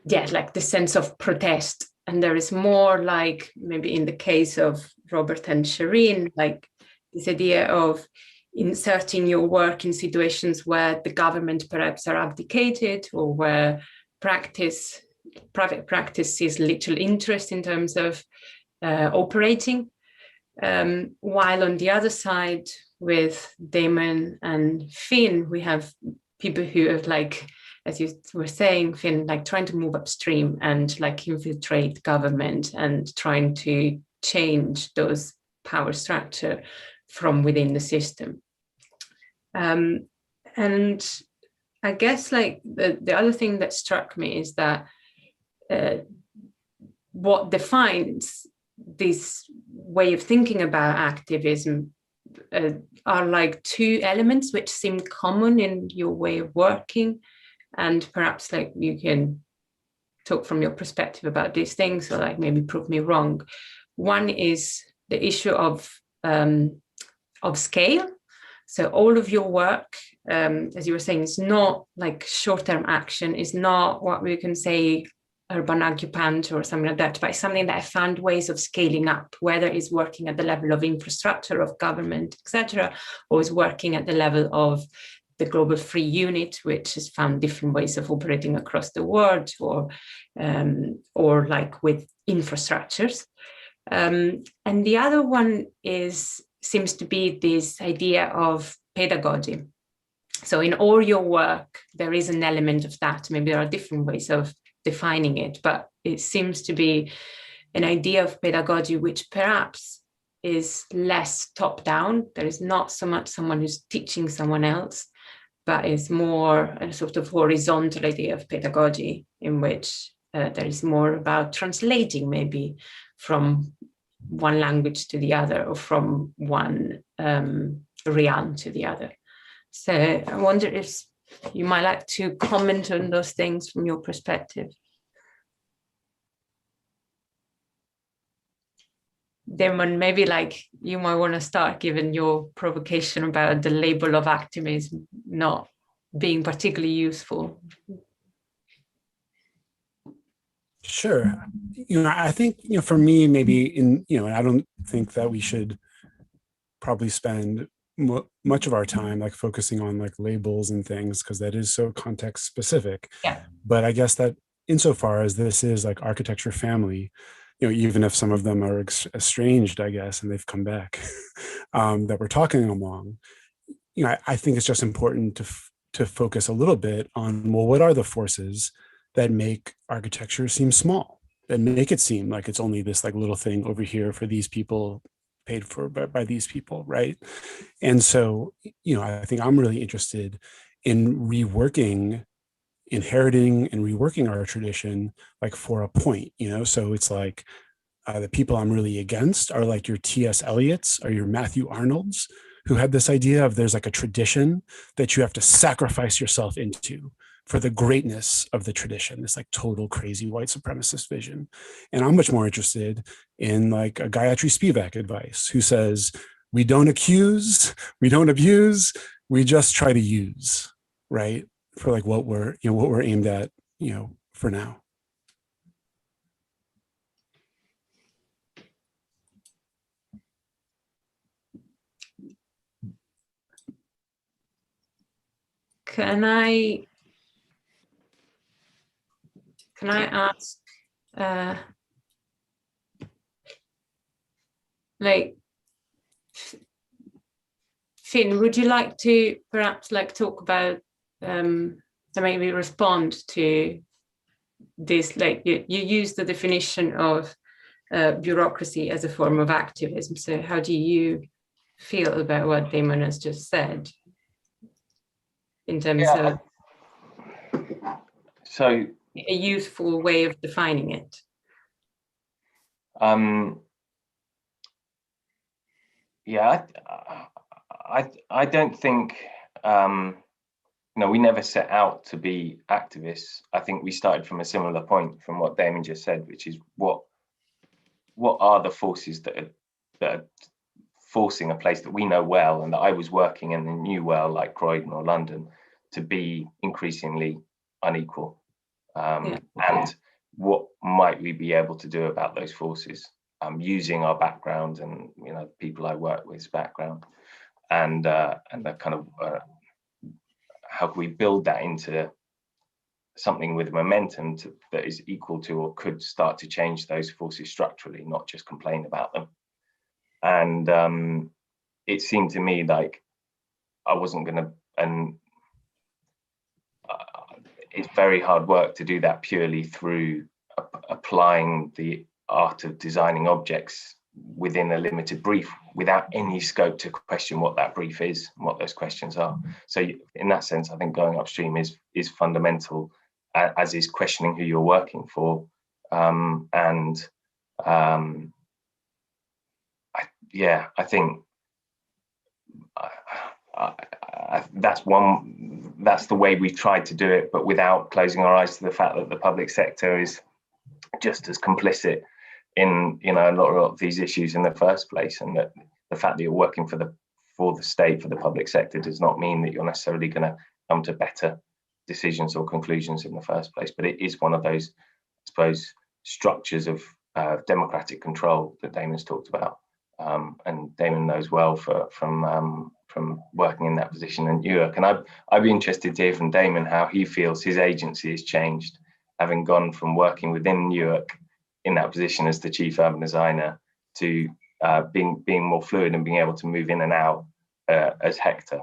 yeah, like the sense of protest. And there is more like, maybe in the case of Robert and Shireen, like this idea of inserting your work in situations where the government perhaps are abdicated, or where private practice sees little interest in terms of operating. While on the other side, with Damon and Finn, we have people who have, like, as you were saying, Finn, like trying to move upstream and like infiltrate government and trying to change those power structure from within the system. And I guess like the other thing that struck me is that what defines this way of thinking about activism are like two elements which seem common in your way of working. And perhaps like you can talk from your perspective about these things, or like maybe prove me wrong. One is the issue of scale. So all of your work, as you were saying, is not like short-term action, is not what we can say urban occupant or something like that, but it's something that I found ways of scaling up, whether it's working at the level of infrastructure, of government, etc., or is working at the level of the Global Free Unit, which has found different ways of operating across the world, or like with infrastructures. And the other one seems to be this idea of pedagogy. So in all your work, there is an element of that. Maybe there are different ways of defining it, but it seems to be an idea of pedagogy which perhaps is less top-down. There is not so much someone who's teaching someone else, but is more a sort of horizontal idea of pedagogy, in which there is more about translating maybe from one language to the other, or from one realm to the other. So I wonder if you might like to comment on those things from your perspective. Damon, maybe like you might want to start, given your provocation about the label of activism not being particularly useful. Sure. I think, for me, maybe and I don't think that we should probably spend much of our time like focusing on like labels and things, because that is so context specific. Yeah. But I guess that insofar as this is like architecture family, even if some of them are estranged, I guess, and they've come back, that we're talking along, I think it's just important to focus a little bit on, well, what are the forces that make architecture seem small, that make it seem like it's only this like little thing over here for these people, paid for by these people, right? And so, I think I'm really interested in inheriting and reworking our tradition, like for a point, so it's like the people I'm really against are like your T.S. Eliots or your Matthew Arnolds, who had this idea of there's like a tradition that you have to sacrifice yourself into for the greatness of the tradition, this like total crazy white supremacist vision. And I'm much more interested in like a Gayatri Spivak advice, who says, we don't accuse, we don't abuse, we just try to use, right? For like what we're aimed at, for now. Can I ask, like, Finn, would you like to perhaps like talk about, to maybe respond to this, like you use the definition of bureaucracy as a form of activism. So how do you feel about what Damon has just said in terms of so a useful way of defining it? Yeah, I don't think, we never set out to be activists. I think we started from a similar point from what Damon just said, which is what are the forces that are forcing a place that we know well and that I was working in and knew well, like Croydon or London, to be increasingly unequal. and what might we be able to do about those forces, using our background and people I work with's background, and that kind of how can we build that into something with momentum that is equal to or could start to change those forces structurally, not just complain about them. And it seemed to me like I wasn't going to, and it's very hard work to do that purely through applying the art of designing objects within a limited brief without any scope to question what that brief is and what those questions are. So in that sense, I think going upstream is fundamental, as is questioning who you're working for. I think that's the way we've tried to do it, but without closing our eyes to the fact that the public sector is just as complicit in a lot of these issues in the first place, and that the fact that you're working for the state, for the public sector, does not mean that you're necessarily going to come to better decisions or conclusions in the first place. But it is one of those, I suppose, structures of democratic control that Damon's talked about, and Damon knows well from working in that position in New York. And I'd be interested to hear from Damon how he feels his agency has changed, having gone from working within New York in that position as the chief urban designer to being more fluid and being able to move in and out as Hector.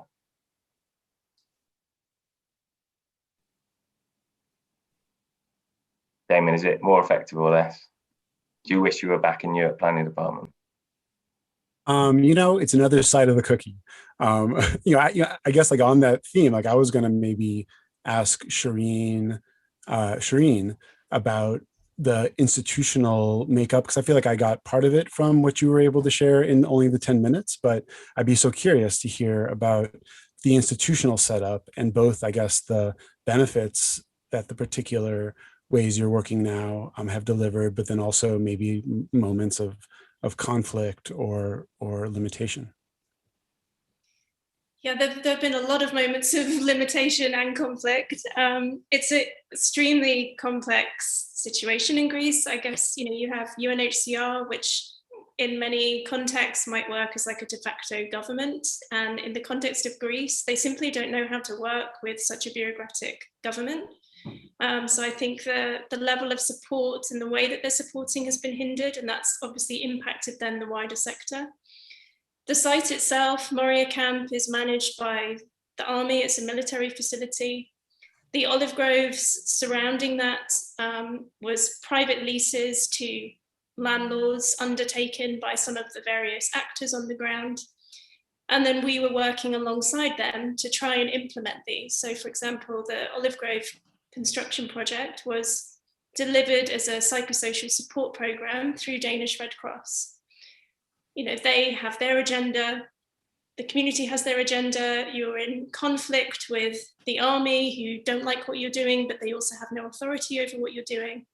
Damon, is it more effective or less? Do you wish you were back in New York Planning Department? It's another side of the cookie. I guess like on that theme, like I was going to maybe ask Shireen about the institutional makeup, because I feel like I got part of it from what you were able to share in only the 10 minutes, but I'd be so curious to hear about the institutional setup and both, I guess, the benefits that the particular ways you're working now have delivered, but then also maybe moments of conflict or limitation. Yeah, there have been a lot of moments of limitation and conflict. It's an extremely complex situation in Greece. I guess, you have UNHCR, which in many contexts might work as like a de facto government. And in the context of Greece, they simply don't know how to work with such a bureaucratic government. So I think the level of support and the way that they're supporting has been hindered, and that's obviously impacted then the wider sector. The site itself, Maurya Camp, is managed by the army. It's a military facility. The olive groves surrounding that was private leases to landlords undertaken by some of the various actors on the ground. And then we were working alongside them to try and implement these. So for example, the olive grove construction project was delivered as a psychosocial support program through Danish Red Cross. They have their agenda, the community has their agenda, you're in conflict with the army who don't like what you're doing, but they also have no authority over what you're doing.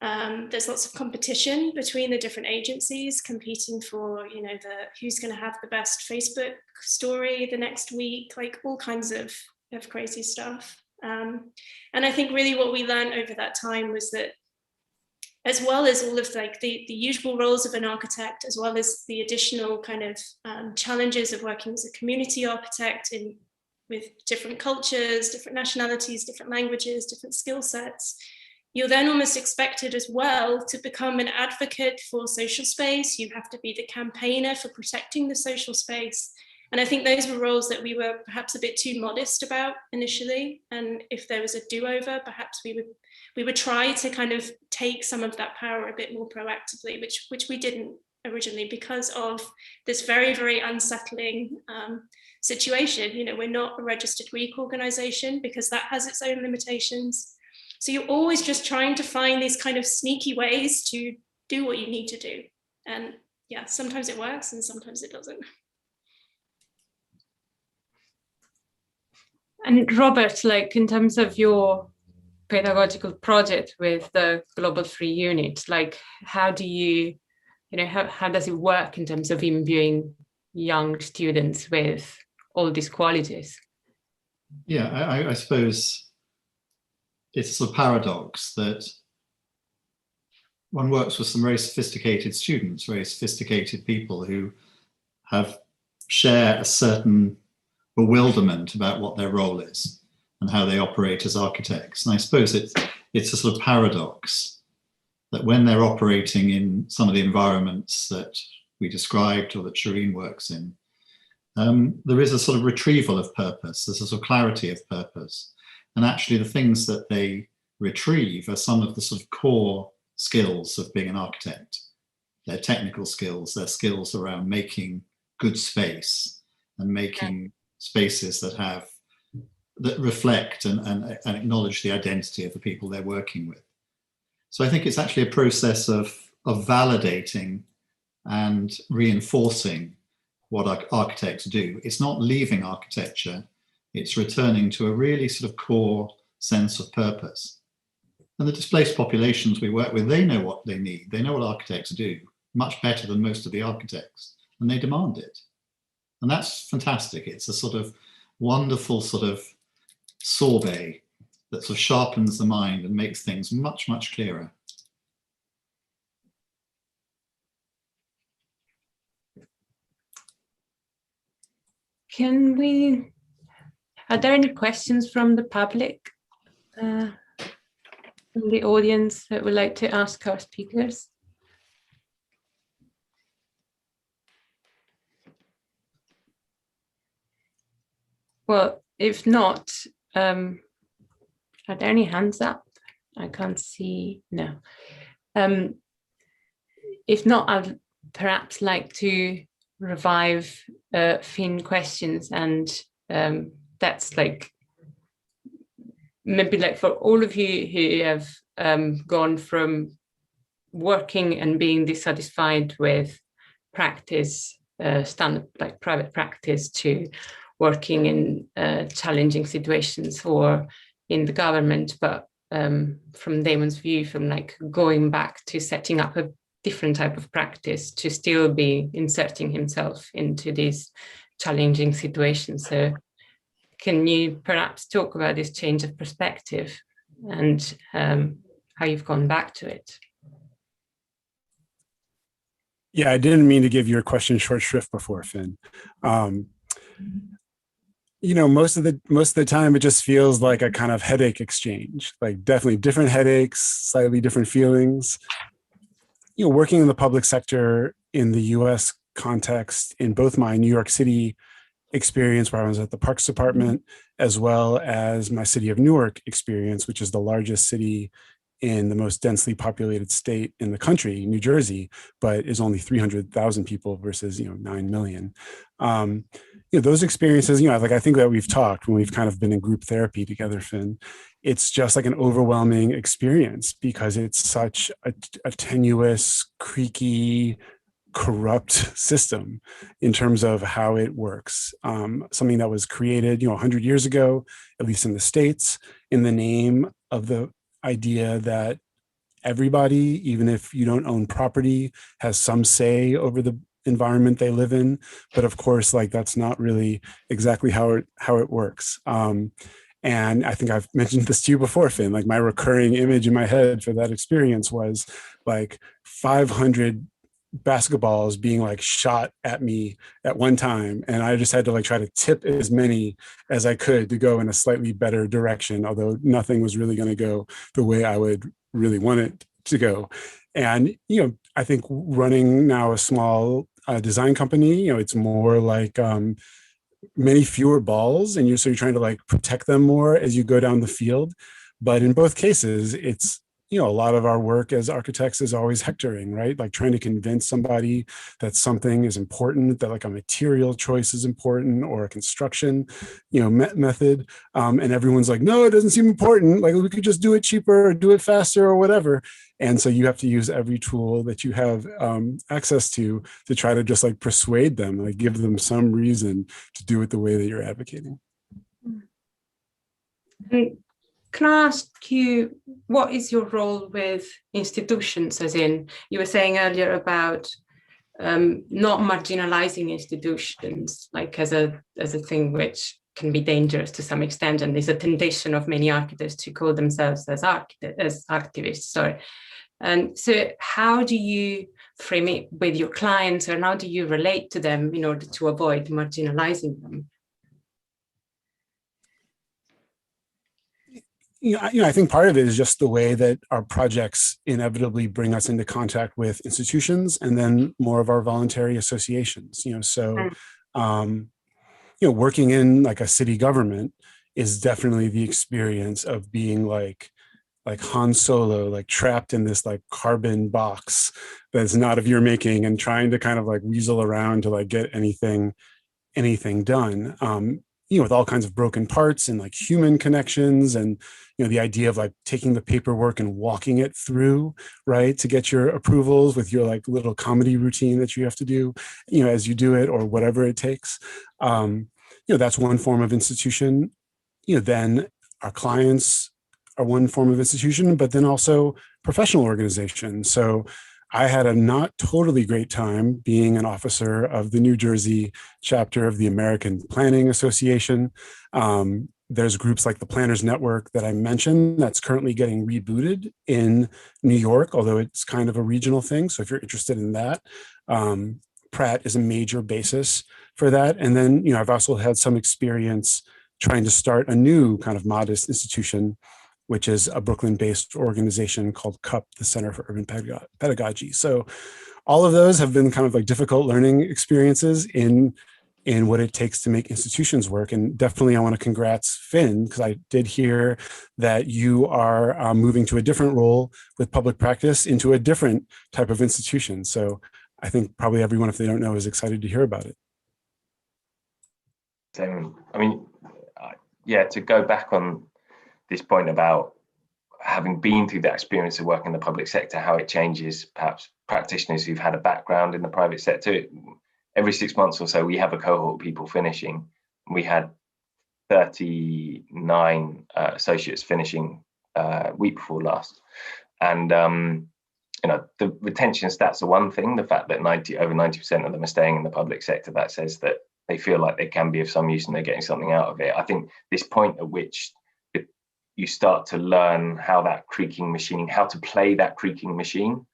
There's lots of competition between the different agencies competing for, who's going to have the best Facebook story the next week, like all kinds of crazy stuff. And I think really what we learned over that time was that, as well as all of like the usual roles of an architect, as well as the additional kind of challenges of working as a community architect with different cultures, different nationalities, different languages, different skill sets, you're then almost expected as well to become an advocate for social space. You have to be the campaigner for protecting the social space. And I think those were roles that we were perhaps a bit too modest about initially. And if there was a do-over, perhaps we would try to kind of take some of that power a bit more proactively, which we didn't originally because of this very, very unsettling situation. We're not a registered Greek organization because that has its own limitations. So you're always just trying to find these kind of sneaky ways to do what you need to do. And yeah, sometimes it works and sometimes it doesn't. And Robert, like in terms of your pedagogical project with the Global Free Unit, like how do you, how does it work in terms of imbuing young students with all these qualities? Yeah, I suppose it's a sort of paradox that one works with some very sophisticated students, very sophisticated people who share a certain bewilderment about what their role is and how they operate as architects. And I suppose it's a sort of paradox that when they're operating in some of the environments that we described or that Shireen works in, there is a sort of retrieval of purpose, there's a sort of clarity of purpose. And actually the things that they retrieve are some of the sort of core skills of being an architect. Their technical skills, their skills around making good space and making spaces that reflect and acknowledge the identity of the people they're working with. So I think it's actually a process of validating and reinforcing what architects do. It's not leaving architecture, it's returning to a really sort of core sense of purpose. And the displaced populations we work with, they know what they need. They know what architects do much better than most of the architects, and they demand it. And that's fantastic. It's a sort of wonderful sort of sorbet that sort of sharpens the mind and makes things much, much clearer. Are there any questions from the public, from the audience that would like to ask our speakers? Well, if not, are there any hands up? I can't see, no. If not, I'd perhaps like to revive Finn questions, and that's like, maybe like for all of you who have gone from working and being dissatisfied with practice, standard like private practice, to working in challenging situations or in the government, but from Damon's view, from like going back to setting up a different type of practice to still be inserting himself into these challenging situations. So can you perhaps talk about this change of perspective and how you've gone back to it? Yeah, I didn't mean to give your question short shrift before, Finn. You know, most of the time it just feels like a kind of headache exchange, like definitely different headaches, slightly different feelings. You know, working in the public sector in the US context, in both my New York City experience where I was at the Parks Department, as well as my city of Newark experience, which is the largest city in the most densely populated state in the country, New Jersey, but is only 300,000 people versus, 9 million. Those experiences, like I think that we've talked when we've kind of been in group therapy together, Finn, it's just like an overwhelming experience because it's such a tenuous, creaky, corrupt system in terms of how it works. Something that was created, 100 years ago, at least in the States, in the name of the idea that everybody, even if you don't own property, has some say over the environment they live in. But of course, like that's not really exactly how it works. And I think I've mentioned this to you before, Finn, like my recurring image in my head for that experience was like 500 basketballs being like shot at me at one time. And I just had to like try to tip as many as I could to go in a slightly better direction, although nothing was really going to go the way I would really want it to go. And, I think running now a small design company, it's more like many fewer balls, and you're trying to like protect them more as you go down the field. But in both cases, it's a lot of our work as architects is always hectoring, right? Like trying to convince somebody that something is important, that like a material choice is important or a construction, method. And everyone's like, no, it doesn't seem important. Like we could just do it cheaper or do it faster or whatever. And so you have to use every tool that you have access to try to just like persuade them, like give them some reason to do it the way that you're advocating. Can I ask you, what is your role with institutions? As in, you were saying earlier about not marginalizing institutions, like as a thing which can be dangerous to some extent, and there's a temptation of many architects to call themselves as activists. Sorry. And so how do you frame it with your clients, and how do you relate to them in order to avoid marginalizing them? I think part of it is just the way that our projects inevitably bring us into contact with institutions and then more of our voluntary associations. Working in like a city government is definitely the experience of being like Han Solo, like trapped in this like carbon box that's not of your making and trying to kind of like weasel around to like get anything done. With all kinds of broken parts and like human connections, and the idea of like taking the paperwork and walking it through, right, to get your approvals with your like little comedy routine that you have to do, as you do it, or whatever it takes. That's one form of institution. Then our clients are one form of institution, but then also professional organization. So I had a not totally great time being an officer of the New Jersey chapter of the American Planning Association. There's groups like the Planners Network that I mentioned that's currently getting rebooted in New York, although it's kind of a regional thing. So if you're interested in that, Pratt is a major basis for that. And then, I've also had some experience trying to start a new kind of modest institution, which is a Brooklyn-based organization called CUP, the Center for Urban Pedagogy. So all of those have been kind of like difficult learning experiences in what it takes to make institutions work. And definitely I want to congrats Finn, because I did hear that you are moving to a different role with public practice into a different type of institution. So I think probably everyone, if they don't know, is excited to hear about it. To go back on this point about having been through that experience of working in the public sector, how it changes perhaps practitioners who've had a background in the private sector. Every 6 months or so, we have a cohort of people finishing. We had 39 associates finishing week before last. And, the retention stats are one thing. The fact that over 90% of them are staying in the public sector, that says that they feel like they can be of some use and they're getting something out of it. I think this point at which you start to learn how to play that creaking machine,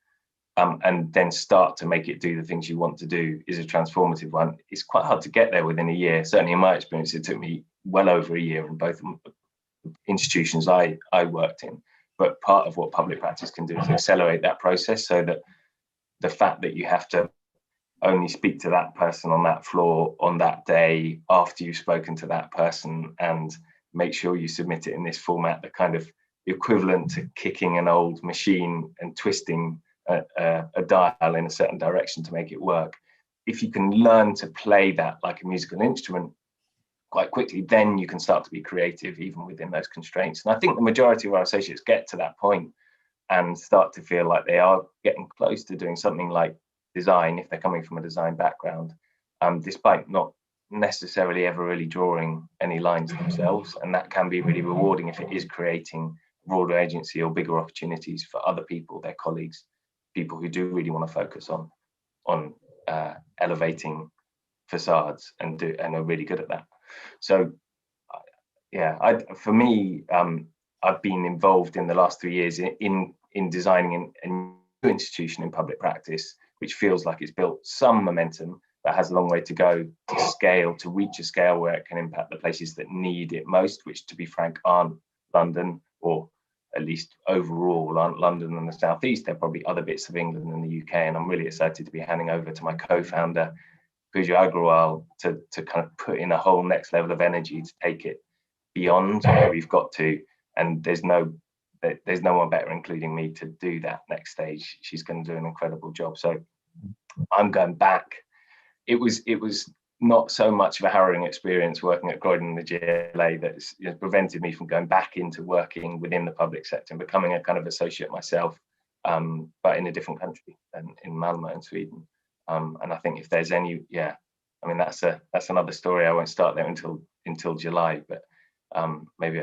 and then start to make it do the things you want to do, is a transformative one. It's quite hard to get there within a year. Certainly in my experience, it took me well over a year in both institutions I worked in. But part of what public practice can do is accelerate that process, so that the fact that you have to only speak to that person on that floor on that day after you've spoken to that person, and make sure you submit it in this format, the kind of equivalent to kicking an old machine and twisting a dial in a certain direction to make it work. If you can learn to play that like a musical instrument quite quickly, then you can start to be creative even within those constraints. And I think the majority of our associates get to that point and start to feel like they are getting close to doing something like design, if they're coming from a design background, despite not necessarily ever really drawing any lines themselves. And that can be really rewarding if it is creating broader agency or bigger opportunities for other people, their colleagues, people who do really want to focus on elevating facades and are really good at that. So for me, I've been involved in the last 3 years in designing a new institution in public practice, which feels like it's built some momentum, but has a long way to go to reach a scale where it can impact the places that need it most, which, to be frank, aren't London, or at least overall aren't London and the Southeast. There are probably other bits of England and the UK, and I'm really excited to be handing over to my co-founder, Pooja Agrawal, to kind of put in a whole next level of energy to take it beyond where we've got to. And there's no one better, including me, to do that next stage. She's going to do an incredible job. So I'm going back. It was not so much of a harrowing experience working at Croydon and the GLA that's prevented me from going back into working within the public sector and becoming a kind of associate myself, but in a different country, and in Malmö in Sweden. And I think if there's that's another story. I won't start there until July, but maybe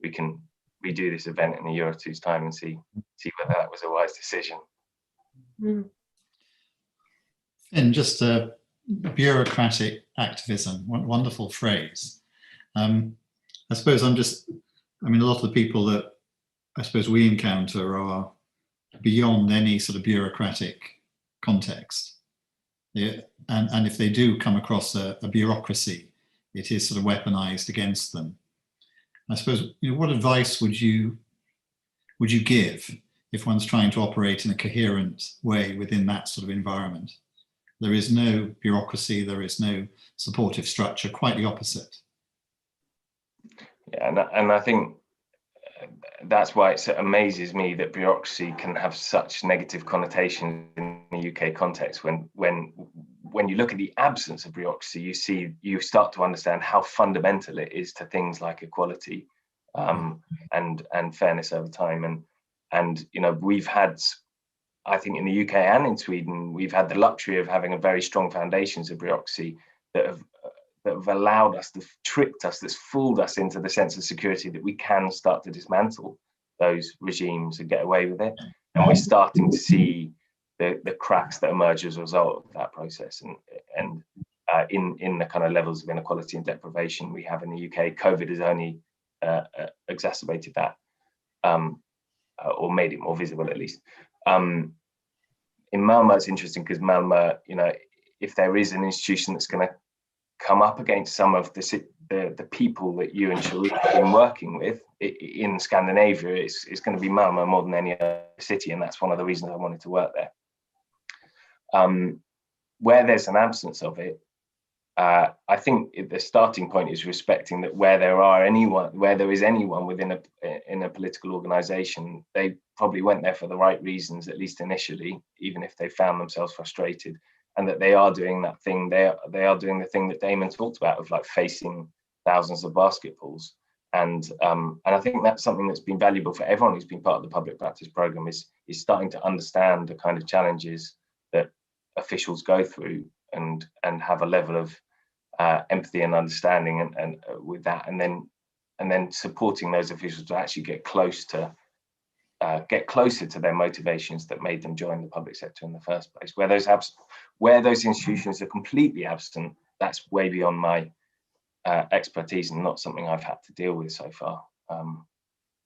we can redo this event in a year or two's time and see whether that was a wise decision. And just bureaucratic activism, wonderful phrase. I suppose a lot of the people that I suppose we encounter are beyond any sort of bureaucratic context. Yeah, and if they do come across a bureaucracy, it is sort of weaponized against them. I suppose, what advice would you give if one's trying to operate in a coherent way within that sort of environment? There is no bureaucracy, there is no supportive structure, quite the opposite. Yeah, and I think that's why it amazes me that bureaucracy can have such negative connotations in the UK context. When you look at the absence of bureaucracy, you start to understand how fundamental it is to things like equality and fairness over time. And we've had, I think in the UK and in Sweden, we've had the luxury of having a very strong foundations of bureaucracy that have allowed us, tricked us, that's fooled us into the sense of security that we can start to dismantle those regimes and get away with it. And we're starting to see the cracks that emerge as a result of that process. And in the kind of levels of inequality and deprivation we have in the UK, COVID has only exacerbated that, or made it more visible at least. In Malmö, it's interesting because Malmö, if there is an institution that's going to come up against some of the people that you and Sharif have been working with in Scandinavia, it's going to be Malmö more than any other city, and that's one of the reasons I wanted to work there. Where there's an absence of it, I think the starting point is respecting that where there is anyone within a political organisation, they probably went there for the right reasons, at least initially, even if they found themselves frustrated. And that they are doing that thing, they are doing the thing that Damon talked about of like facing thousands of basketballs. And I think that's something that's been valuable for everyone who's been part of the public practice program is starting to understand the kind of challenges that officials go through and have a level of empathy and understanding and with that, and then supporting those officials to actually get closer to their motivations that made them join the public sector in the first place. Where those institutions are completely absent, that's way beyond my expertise and not something I've had to deal with so far.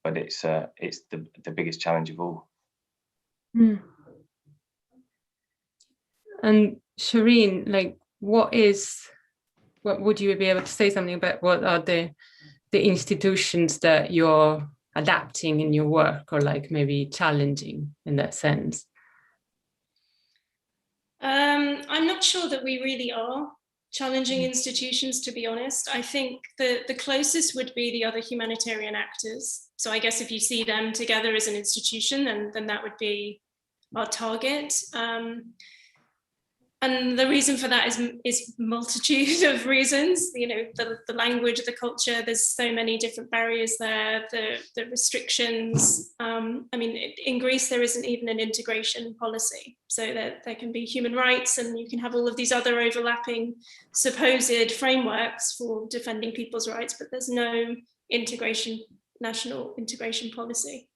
But it's the biggest challenge of all. Mm. And Shireen, what would you be able to say something about? What are the institutions that you're adapting in your work, or maybe challenging in that sense? I'm not sure that we really are challenging institutions, to be honest. I think the closest would be the other humanitarian actors. So I guess if you see them together as an institution, then that would be our target. And the reason for that is multitude of reasons. The language, the culture. There's so many different barriers there. The restrictions. In Greece there isn't even an integration policy, so that there can be human rights, and you can have all of these other overlapping supposed frameworks for defending people's rights, but there's no national integration policy.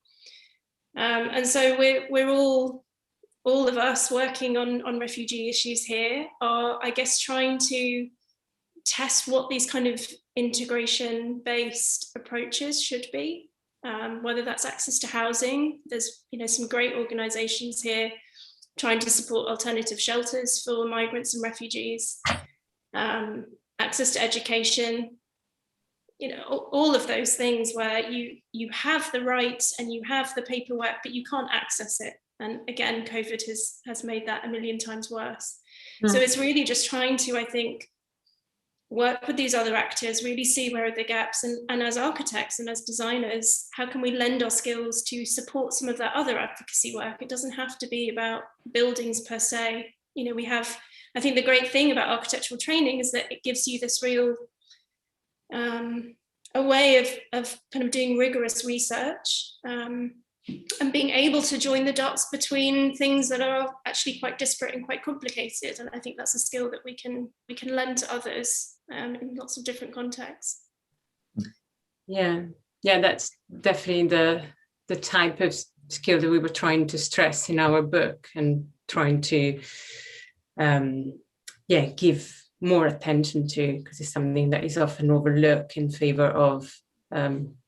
And so we're all of us working on refugee issues here are, I guess, trying to test what these kind of integration-based approaches should be, whether that's access to housing. There's some great organisations here trying to support alternative shelters for migrants and refugees, access to education, all of those things where you have the rights and you have the paperwork, but you can't access it. And again, COVID has made that a million times worse. Mm. So it's really just trying to, I think, work with these other actors, really see where are the gaps, and as architects and as designers, how can we lend our skills to support some of that other advocacy work? It doesn't have to be about buildings per se. I think the great thing about architectural training is that it gives you this real a way of kind of doing rigorous research, and being able to join the dots between things that are actually quite disparate and quite complicated. And I think that's a skill that we can lend to others in lots of different contexts. Yeah, that's definitely the type of skill that we were trying to stress in our book, and trying to give more attention to, because it's something that is often overlooked in favor of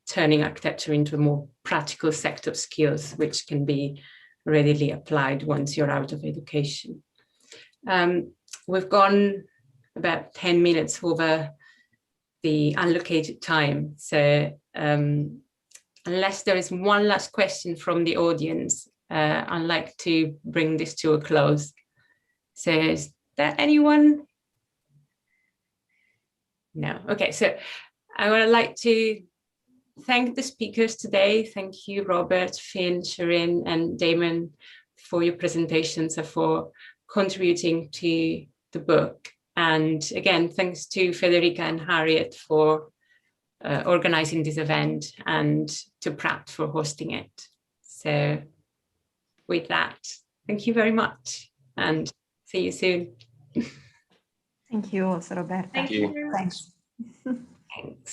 turning architecture into a more practical set of skills, which can be readily applied once you're out of education. We've gone about 10 minutes over the allocated time. So unless there is one last question from the audience, I'd like to bring this to a close. So is there anyone? No. Okay, so I would like to thank the speakers today. Thank you, Robert, Finn, Shireen, and Damon for your presentations and for contributing to the book. And again, thanks to Federica and Harriet for organizing this event, and to Pratt for hosting it. So with that, thank you very much and see you soon. Thank you also, Roberta. Thank you very much. Thanks. Thanks.